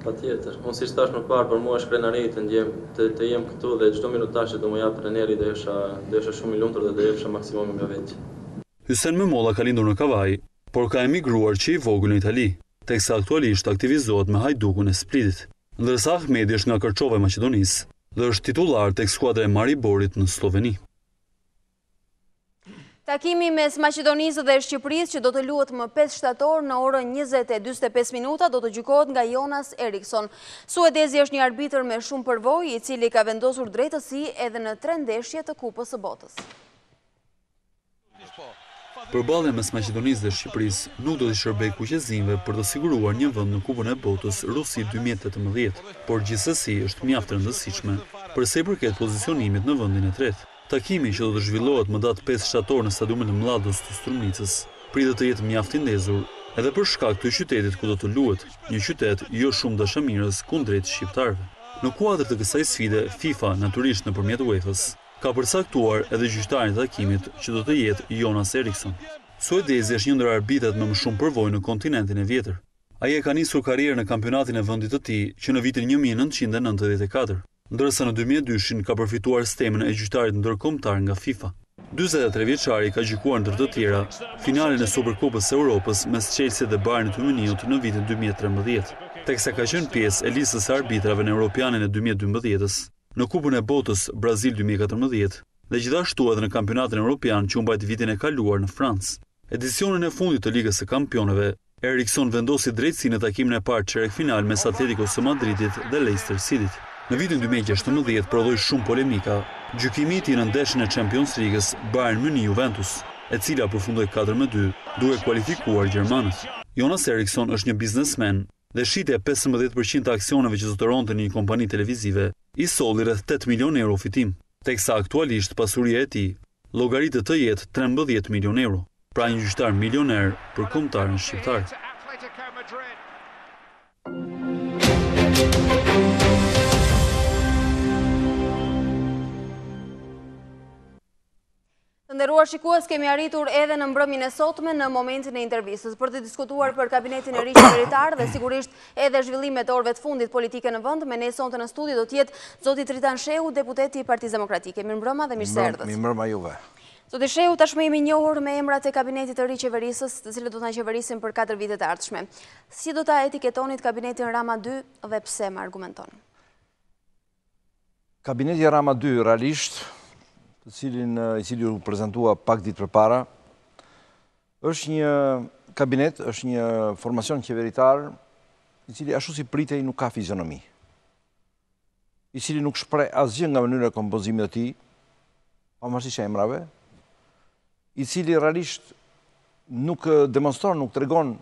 Patjetër. Unë si thash më parë, për mua është krenari të jem këtu dhe çdo minutazh që do më jap trajneri do isha shumë i lumtur dhe do jepsha maksimumin nga vetë. Hysen Memolla ka lindur në Kavaj, por ka emigruar që i vogël në Itali, teksa aktualisht aktivizohet me Hajdukun e Splitit, ndërsa Ahmedi është nga Kërçova e Maqedonisë dhe është titullar tek skuadra e Mariborit në Sloveni. Takimi mes Maqedonisë dhe Shqipërisë që do të luhet më 5 shtator në orën 20:45 minuta do të gjykohet nga Jonas Eriksson. Suedezi është një arbitër me shumë përvojë, i cili ka vendosur drejtësi edhe në 3 ndeshje të Kupës së Botës. Përballja mes Maqedonisë dhe Shqipërisë nuk do t'i shërbejë kuqezinëve për të siguruar një vend në Kupën e Botës Rusi 2018, por gjithsesi është mjaft e rëndësishme për sa i përket pozicionimit në vendin e tretë. Takimi që do të zhvillohet më datë 5 shtator në stadiumin e Mlados të Strumnicës pritet të jetë mjaft i ndezur, edhe për shkak të qytetit ku do të luhet, një qytet jo shumë dashamirës kundrejt shqiptarëve. Në kuadër të kësaj sfide, FIFA, natyrisht nëpërmjet UEFA-s, ka përcaktuar edhe gjyqtarin e takimit që do të jetë Jonas Eriksson. Suedezi është një ndër arbitrat me më shumë përvojë në kontinentin e vjetër. Ai e ka nisur karrierën në kampionatin e vendit të tij që në vitin 1994, ndërsa në 2002 ka përfituar stemën e gjyqtarit ndërkombëtar nga FIFA. 43 vjeçari ka gjykuar ndër të tjera finalen e Superkupës së Europës mes Chelsea dhe Bayern Munich në vitin 2013, teksa ka qenë pjesë e listës së arbitrave në Europianin e 2012-s. Në Kupën e Botës Brazil 2014 dhe gjithashtu edhe në kampionatin evropian që u mbajt vitin e kaluar në Francë. Edicionin e fundit të Ligës së Kampionëve, Erikson vendosi drejtësinë në takimin e parë çerek final mes Atleticos së Madridit dhe Leicester Cityt. Në vitin 2016 prodhoi shumë polemika gjykimi i tij në ndeshjen e Champions League-s Bayern Munich-Juventus, e cila përfundoi 4-2, duke kualifikuar gjermanët. Jonas Erikson është një biznesmen dhe shitja 15% të aksioneve që zotëronte në një kompani televizive i solli rreth 8 milion euro fitim, teksa aktualisht pasuria e tij llogaritet të jetë 13 milion euro, pra një gjyqtar milioner për kombëtarin shqiptar. Të nderuar shikues, kemi arritur edhe në mbrëmjen e sotme në momentin e intervistës për të diskutuar për kabinetin e ri qeveritar dhe sigurisht edhe zhvillimet e orëve të fundit politike në vend. Me ne sonte në studio do të jetë zoti Tritan Shehu, deputeti i Partisë Demokratike. Mirëmbrëma dhe mirëseardhës. Mirëmbrëma juve. Zoti Shehu, tashmë jemi njohur me emrat e kabinetit të ri qeverisës, të cilët do të na qeverisin për 4 vite të ardhshme. Si do ta etiketonit kabinetin Rama 2 dhe pse më argumenton? Kabineti Rama 2 realisht, i cili u prezentua pak ditë përpara, është një kabinet, është një formacion qeveritar, i cili ashtu si pritej nuk ka fizionomi, i cili nuk shpreh asgjë nga mënyra e kompozimit të tij, pavarësisht e emrave, i cili realisht nuk demonstron, nuk tregon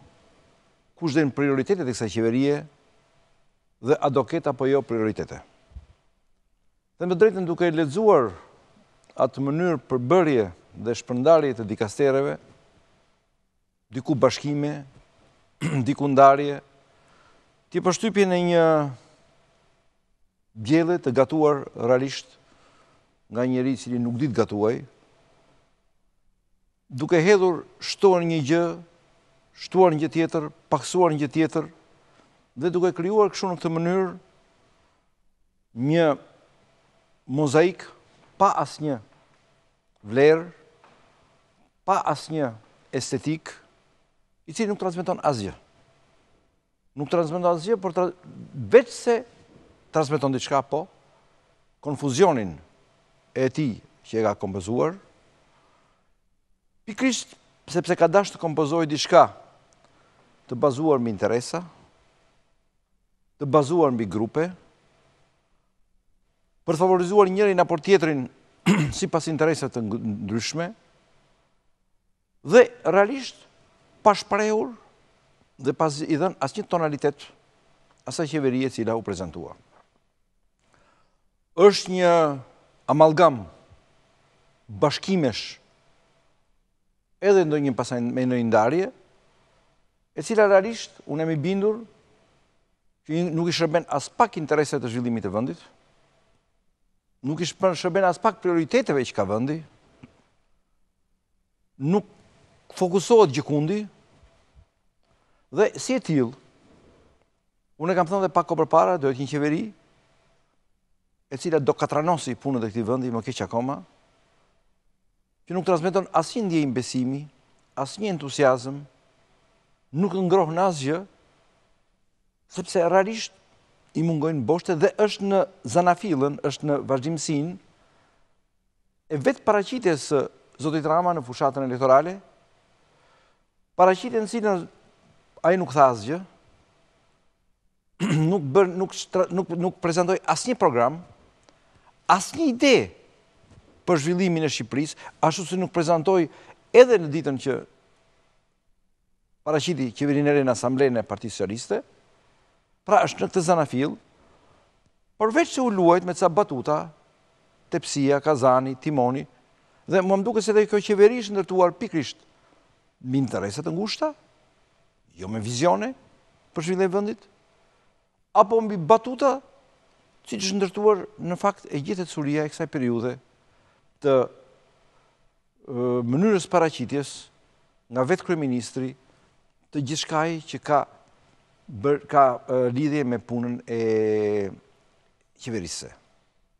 kush janë prioritetet e kësaj qeverie dhe a do ketë apo jo prioritete. Dhe me drejtën duke lexuar atë mënyrë përbërje dhe shpërndarje të dikastereve, diku bashkime, diku ndarje, ti përshtypjen e një bjelle të gatuar realisht nga njeri cili nuk dit gatuaj, duke hedhur shtuar një gjë, shtuar një gjë tjetër, paksuar një gjë tjetër, dhe duke krijuar kështu në këtë mënyrë një mozaik pa asnjë vlerë, pa asnjë estetik, i cili nuk transmeton asgjë. Nuk transmeton asgjë, por veç se transmeton diçka, po konfuzionin e tij që e ka kompozuar, pikërisht sepse ka dashur të kompozojë diçka të bazuar mbi interesa, të bazuar mbi grupe, për të favorizuar njërin apo tjetrin sipas interesave të ndryshme, dhe realisht pa shprehur dhe pas i dhënë asnjë tonalitet asaj qeverie e cila u prezantua. Është një amalgam bashkimesh edhe ndonjë pasaj me ndonjë ndarje, e cila realisht unë jam i bindur që nuk i shërben as pak interesat të zhvillimit të vendit, nuk i shërben as pak prioriteteve që ka vendi, nuk fokusohet gjikundi, dhe si e tillë, unë e kam thënë dhe pak kohë përpara, do jetë një qeveri e cila do katranosi punët e këtij vendi, më keq akoma, që nuk transmeton asnjë ndjenjë besimi, asnjë entuziazëm, nuk ngrohën asgjë, sepse realisht i mungojnë boshte dhe është në zanafillën, është në vazhdimsinë e vetë paraqitjes së zotit Rama në fushatën elektorale, paraqitjen si ai nuk tha asgjë, nuk prezantoi asnjë program, asnjë ide për zhvillimin e Shqipërisë, ashtu si nuk prezantoi edhe në ditën që paraqiti qeverinë e re në Asamblenë e Partisë Socialiste. Pra është në këtë zanafill, përveç se u luajt me ca batuta, tepsia, kazani, timoni, dhe më duket se edhe kjo qeveri është ndërtuar pikërisht mbi interese të ngushta, jo me vizione për zhvillim e vendit, apo mbi batuta, siç është ndërtuar në fakt e gjetet suria e kësaj periudhe të mënyrës paraqitjes nga vetë kryeministri të gjithçkaj që ka lidhje me punën e qeverisë.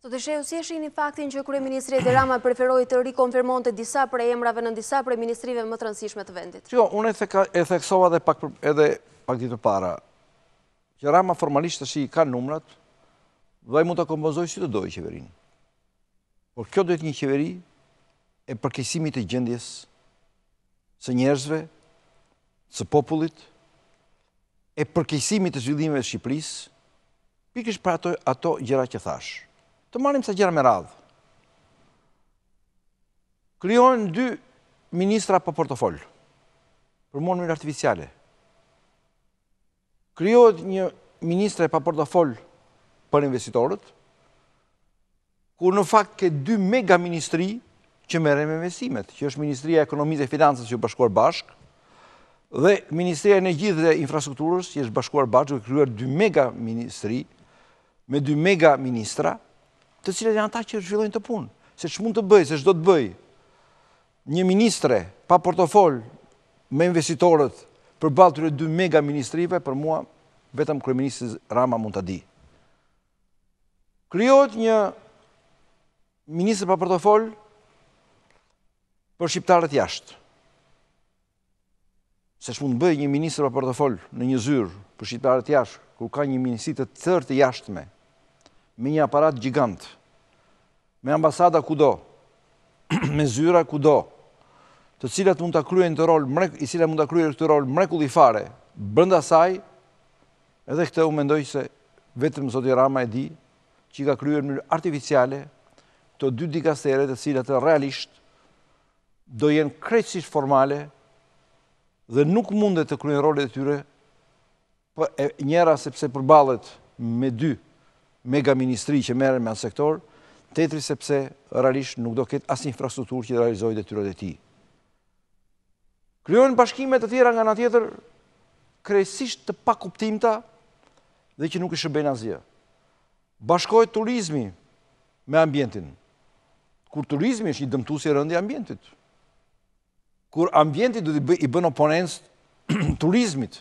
Zoti Shehu, si e shihni faktin që kryeministri Edi Rama preferoi të rikonfirmonte disa prej emrave në disa prej ministrive më të rëndësishme të vendit? Unë e theksova edhe pak ditë para, që Rama formalisht tash i ka numrat, dhe ai mund ta kompozojë si të dojë qeverinë. Por kjo do të një qeveri e përkeqësimit të gjendjes së njerëzve, së popullit, e përkeqësimit të zhvillimeve të Shqipërisë, pikërisht për ato gjëra që thash. Të marrim sa gjëra me radhë. Krijohen 2 ministra pa portofol, për mënyrë artificiale. Krijohet një ministre pa portofol për investitorët, kur në fakt ke 2 mega ministri që merren me investimet, që është Ministria e Ekonomisë dhe Financës që është bashkuar bashkë, dhe Ministria e Energjisë dhe Infrastrukturës që është bashkuar bashkë, duke krijuar 2 mega ministri me 2 mega ministra, të cilët janë ata që zhvillojnë të punë. Se ç'mund të bëj, se ç'do të bëj një ministre pa portofol me investitorët përballë këtyre 2 mega ministrive, për mua vetëm kryeministri Rama mund ta di. Krijohet një ministër pa portofol për shqiptarët jashtë. Se ç'mund bëj një ministër pa portofol në një zyrë për shqiptarët jashtë, kur ka një ministri të tërë të jashtme, me një aparat gjigant, me ambasada kudo, me zyra kudo, të cilat mund ta kryejnë këtë rol mrekullifare brenda saj, edhe këtë unë mendoj se vetëm zoti Rama e di që ka kryer në mënyrë artificiale të 2 dikastere të cilat realisht do jenë krejtësisht formale dhe nuk mundet të kryejnë rolet e tyre, njëra sepse përballet me 2 mega ministri që merren me atë sektor, tjetri sepse realisht nuk do ketë asnjë infrastrukturë që të realizojë detyrat e tij. Krijohen bashkime të tjera nga ana tjetër, krejtësisht të pakuptimta dhe që nuk i shërbejnë asgjë. Bashkohet turizmi me ambientin, kur turizmi është një dëmtues i rëndë i ambientit. Kur ambienti do i bën oponencë turizmit.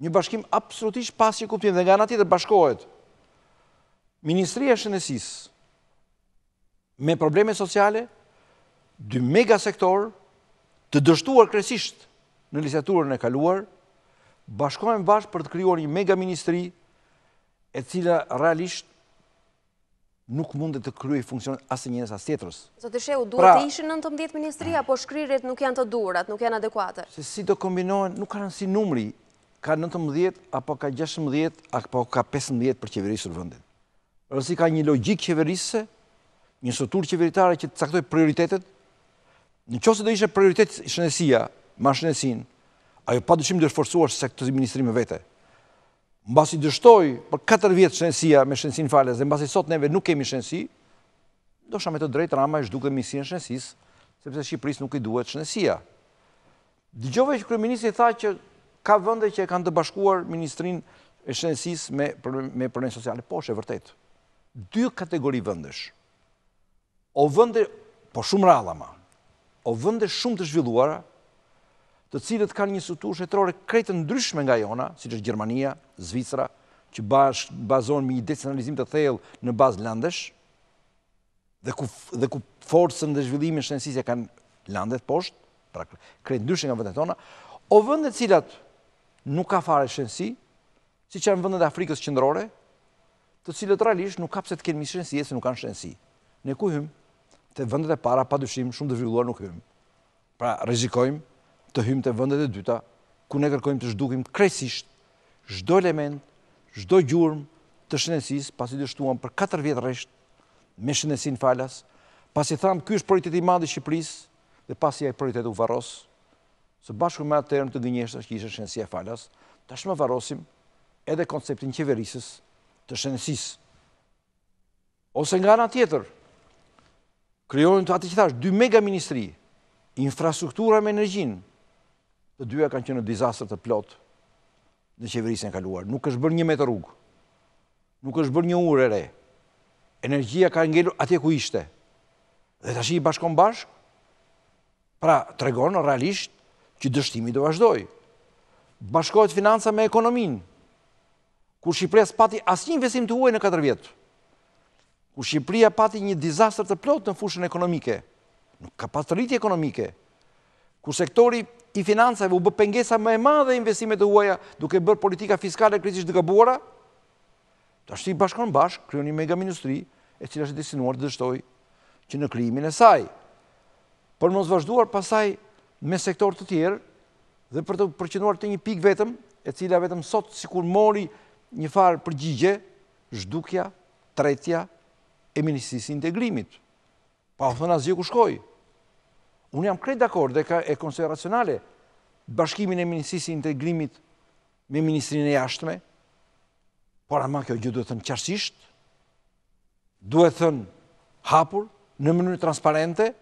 Një bashkim absolutisht pasi kuptim, dhe nga ana tjetër bashkohet Ministria e Shëndetësisë me probleme sociale, 2 mega sektor të dështuar krejtësisht në legjislaturën e kaluar, bashkohen bashkë për të krijuar një mega ministri e cila realisht nuk mundet të kryejë funksionet as njëres as tjetrës. Zoti Shehu, duhet të ishin 19 ministri apo shkrirjet nuk janë të duhurat, nuk janë adekuate? Se si do kombinohen, nuk ka rëndësi numri, ka 19 apo ka 16 apo ka 15 për qeverisur vendin. Rëndësi ka një logjik qeverisëse, një strukturë qeveritare që të caktojë prioritetet. Nëse do ishte prioritet shëndetësia, ma shëndetësinë, ajo padyshim do të forcuar se këtë ministri me vete. Mbasi dështoi për 4 vjet shëndetësia me shëndetësinë falas dhe mbasi sot neve nuk kemi shëndetësi, ndoshta me të drejtë Rama e zhdukë ministrinë e shëndetësisë, sepse Shqipërisë nuk i duhet shëndetësia. Dëgjova që kryeministri tha që ka vende që e kanë të bashkuar ministrinë e shëndetësisë me probleme sociale. Po, është e vërtetë. 2 kategori vendesh. O vende, po shumë rralla ma, o vende shumë të zhvilluara, të cilët kanë një strukturë shtetërore krejt të ndryshme nga jona, siç është Gjermania, Zvicra, që bazohen me një decentralizim të thellë në bazë landesh, dhe ku forcën dhe zhvillimin e shëndetësisë kanë landet poshtë, pra krejt ndryshe nga vendet tona, o vende të cilat nuk ka fare shëndetësi, siç janë vendet e Afrikës qendrore, të cilët realisht nuk ka pse të kenë shëndetësi se nuk kanë shëndetësi. Ne ku hym? Te vendet e para padyshim shumë të zhvilluar nuk hym. Pra rrezikojmë të hymë të vendet e dyta, ku ne kërkojmë të zhdukim krejtësisht çdo element, çdo gjurmë të shëndetësisë, pasi dështuam për 4 vjet rresht me shëndetësinë falas, pasi thamë ky është prioriteti i madh i Shqipërisë, dhe pasi ai prioritet u varros, së bashku me atë term të gënjeshtër që ishte shëndetësia falas, tashmë varrosim edhe konceptin qeverisës të shëndetësisë. Ose nga ana tjetër, krijohen atë që thash, 2 mega ministri, infrastruktura me energjinë, të dyja kanë qenë në dizastër të plot në qeverisjen e kaluar. Nuk është bërë 1 metër rrugë, nuk është bërë 1 urë e re. Energjia ka ngelur atje ku ishte. Dhe tash i bashkon bashk, pra tregon realisht që dështimi do vazhdoj. Bashkohet financa me ekonominë, kur Shqipëria s'pati asnjë investim të huaj në 4 vjet. Kur Shqipëria pati një dizastër të plot në fushën ekonomike, nuk ka pas rritje ekonomike, kur sektori i financave u bë pengesa më e madhe e investimet të huaja duke bërë politika fiskale krejtësisht të gabuara, tash i bashkon bashk, krijon një mega ministri e cila është destinuar të dështoj që në krijimin e saj. Për mos vazhduar pasaj me sektor të tjerë dhe për të përqendruar të një pikë vetëm, e cila vetëm sot sikur mori një farë përgjigje, zhdukja, tretja e Ministrisë së Integrimit. Pa u thënë asgjë ku shkoi. Unë jam krejt dakord dhe e konsider racionale bashkimin e Ministrisë së Integrimit me Ministrinë e Jashtme, por ama kjo gjë duhet thënë qartësisht, duhet thënë hapur, në mënyrë transparente,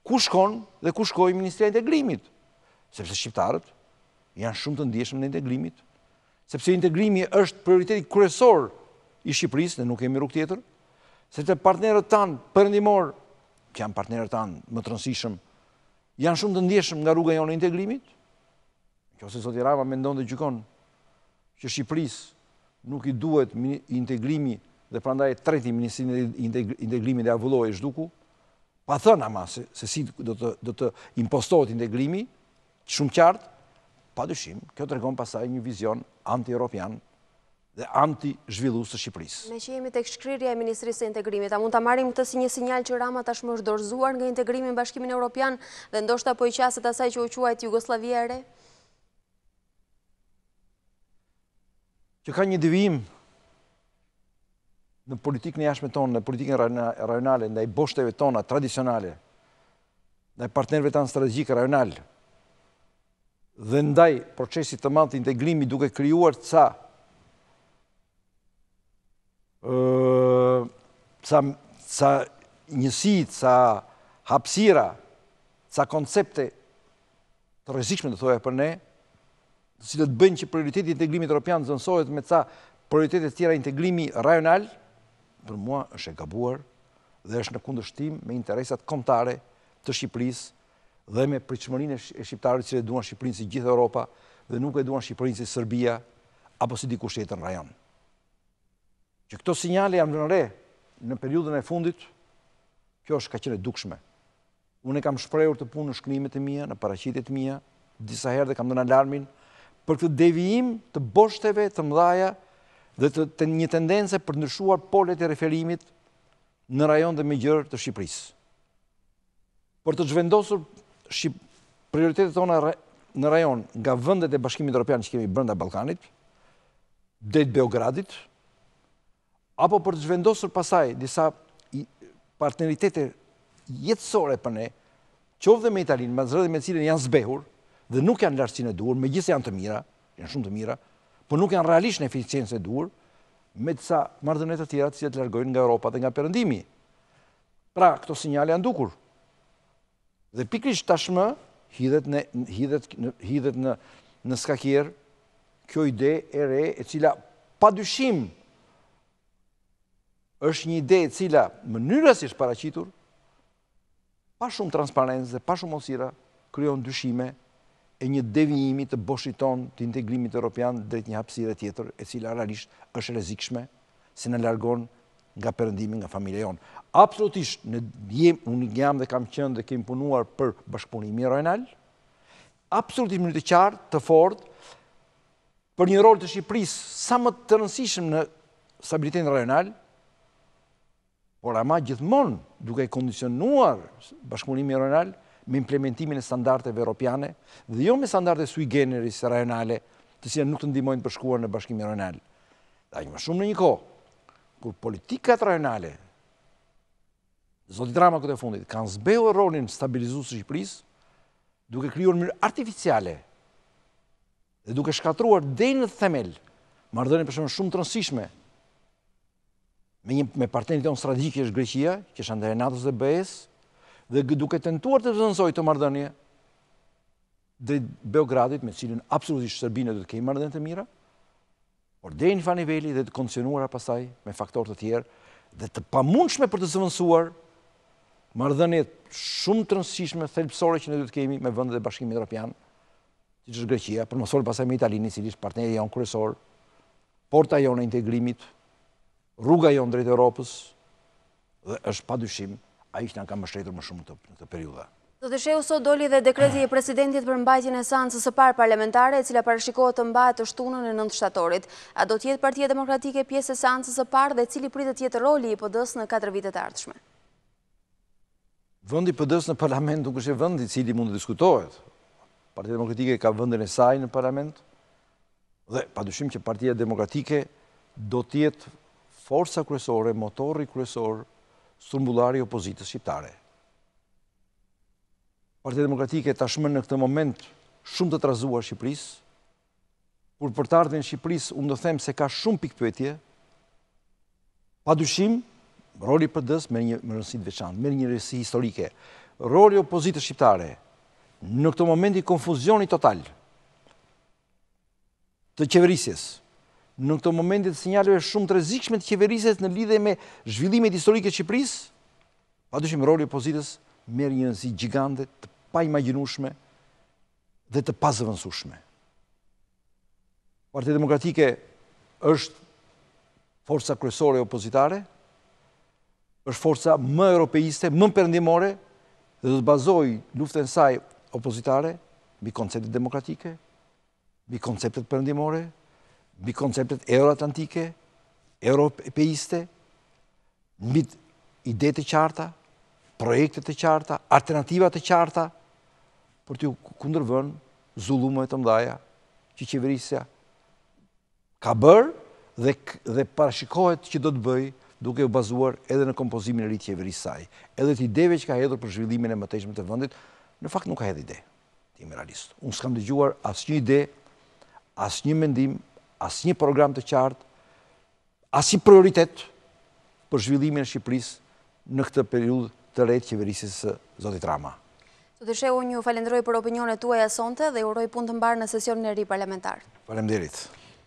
ku shkon dhe ku shkoi Ministria e Integrimit. Sepse shqiptarët janë shumë të ndjeshëm në integrimit, sepse integrimi është prioriteti kryesor i Shqipërisë, dhe nuk kemi rrugë tjetër, sepse partnerët tanë perëndimor, që janë partnerët tanë më të rëndësishëm, janë shumë të ndjeshëm nga rruga jonë e integrimit. Nëse zoti Rama mendon dhe gjykon që Shqipërisë nuk i duhet integrimi dhe prandaj treti Ministrinë e Integrimit dhe avulloi zhduku, pa thënë ama se si do të impostohet integrimi, shumë qartë, padyshim, kjo tregon pastaj një vizion anti-europian dhe anti-zhvillues të Shqipërisë. Me që jemi tek shkrirja e Ministrisë së Integrimit, a mund ta marrim këtë si një sinjal që Rama tashmë është dorëzuar nga integrimi në Bashkimin Evropian dhe ndoshta po i qaset asaj që u quajt Jugosllavia e re? Që ka një devijim në politikën e jashtme tonë, në politikën rajonale, ndaj boshteve tona tradicionale, ndaj partnerëve tanë strategjik rajonal, dhe ndaj procesit të madh të integrimi duke krijuar ca njësi, ca hapësira, ca koncepte të rrezikshme të thoja për ne, të cilët bëjnë që prioriteti i integrimit evropian zënsohet me ca prioritete të tjera integrimi rajonal, për mua është e gabuar dhe është në kundërshtim me interesat kombëtare të Shqipërisë dhe me pritshmërinë e shqiptarëve që duan Shqipërinë si gjithë Europa dhe nuk e duan Shqipërinë si Serbia apo si dikush tjetër në rajon. Që këto sinjale janë vënë re në periudhën e fundit, kjo është ka qenë e dukshme. Unë e kam shprehur të punë në shkrimet e mia, në paraqitjet e mia, disa herë dhe kam dhënë alarmin për këtë devijim të boshteve të mëdha dhe të një tendence për ndryshuar polet e referimit në rajon dhe me gjërë të Shqipërisë. Për të zhvendosur prioritetet tona në rajon nga vendet e Bashkimit Evropian që kemi brenda Ballkanit, drejt Beogradit, apo për të zhvendosur pasaj disa partneritete jetësore për ne, qoftë dhe me Italinë, me zërë dhe me cilën janë zbehur, dhe nuk janë lartësinë e duhur, megjithëse janë të mira, janë shumë të mira, por nuk janë realisht në eficiencën e duhur, me disa marrëdhënie të tjera të cilat largojnë nga Europa dhe nga Perëndimi. Pra, këto sinjale janë dukur. Dhe pikërisht tashmë hidhet në skakier kjo ide e re e cila padyshim është një ide e cila mënyra si është paraqitur, pa shumë transparencë dhe pa shumë hapësira, krijon dyshime e një devijimi të boshit ton të integrimit evropian drejt një hapësire tjetër, e cila realisht është rrezikshme, se në largon nga perëndimi, nga familja jonë. Absolutisht, unë jam dhe kam qenë dhe kemi punuar për bashkëpunimin rajonal, absolutisht në të qartë, të fortë, për një rol të Shqipërisë sa më të rëndësishëm në stabilitetin rajonal, por ama gjithmonë duke kondicionuar bashkëpunimin rajonal me implementimin e standardeve europiane dhe jo me standarde sui generis rajonale, të cilat nuk të ndihmojnë për shkuar në bashkimin rajonal. Dhe më shumë në një kohë kur politikat rajonale, zoti Rama këtë e fundit, kanë zbehur rolin stabilizues të Shqipërisë, duke krijuar në mënyrë artificiale dhe duke shkatruar deri në themel marrëdhënie për shembull shumë të rëndësishme me partnerin tonë strategjik që është Greqia, që është ndaj NATO-s dhe BE-s, dhe duke tentuar të vëzhgojë të marrëdhënie drejt Beogradit, me cilën absolutisht Serbinë do të kemi marrëdhënie të mira, por deri në fakt niveli dhe të kondicionuara pastaj me faktorë të tjerë dhe të pamundshme për të zëvendësuar marrëdhënie shumë të rëndësishme thelbësore që ne do të kemi me vendet e Bashkimit Evropian, siç është Greqia, për mos folur pastaj me Italinë, i cili është partneri jon kryesor, porta jonë e integrimit, rruga jonë drejt Europës, dhe është padyshim ai që na ka mbështetur më shumë në këtë periudhë. Zotë Shehu, sot doli dhe dekreti i presidentit për mbajtjen e seancës së parë parlamentare, e cila parashikohet të mbahet të shtunën e 9 shtatorit. A do të jetë Partia Demokratike pjesë e seancës së parë dhe cili pritet të jetë roli i PD-s në 4 vitet e ardhshme? Vendi i PD-s në parlament nuk është vendi i cili mund të diskutohet. Partia Demokratike ka vendin e saj në parlament dhe padyshim që Partia Demokratike do të jetë forca kryesore, motori kryesor, strumbullari i opozitës shqiptare. Partia Demokratike tashmë në këtë moment shumë të trazuar Shqipërisë, kur për të ardhmen Shqipërisë unë do them se ka shumë pikpyetje, padyshim roli i PD-s me një rëndësi të veçantë, me një rëndësi historike. Roli i opozitës shqiptare në këtë moment i konfuzioni total të qeverisjes, në këtë moment të sinjaleve shumë të rrezikshme të qeverisjes në lidhje me zhvillimet historike të Shqipërisë, padyshim roli i opozitës merr një rëndësi gjigante, të paimagjinueshme dhe të pazëvendësueshme. Partia Demokratike është forca kryesore opozitare, është forca më europeiste, më perëndimore dhe do të bazojë luftën e saj opozitare mbi konceptet demokratike, mbi konceptet perëndimore, mbi konceptet euroatlantike, europeiste, mbi ide të qarta, projekte të qarta, alternativa të qarta, për të kundërvënë zullume të mëdha që qeverisja ka bërë dhe parashikohet që do të bëjë duke u bazuar edhe në kompozimin e ri të qeverisë saj, edhe të ideve që ka hedhur për zhvillimin e mëtejshëm të vendit, në fakt nuk ka hedhur ide, të jemi realist. Unë s'kam dëgjuar asnjë ide, asnjë mendim, asnjë program të qartë, asnjë prioritet për zhvillimin e Shqipërisë në këtë periudhë të re të qeverisjes së zotit Rama. Zotë Shehu, unë ju falenderoj për opinionet tuaja sonte dhe uroj punë të mbarë në sesionin e ri parlamentar. Faleminderit.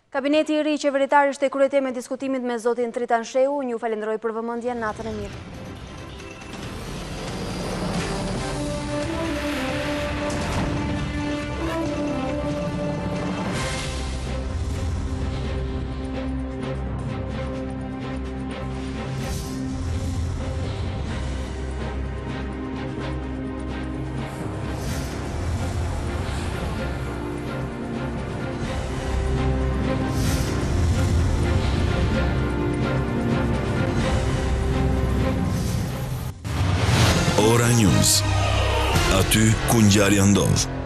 Kabineti i ri qeveritar ishte kryeteme e diskutimit me zotin Tritan Shehu. Unë ju falenderoj për vëmendjen, natën e mirë. Ora News. Aty ku ngjarja ndodh.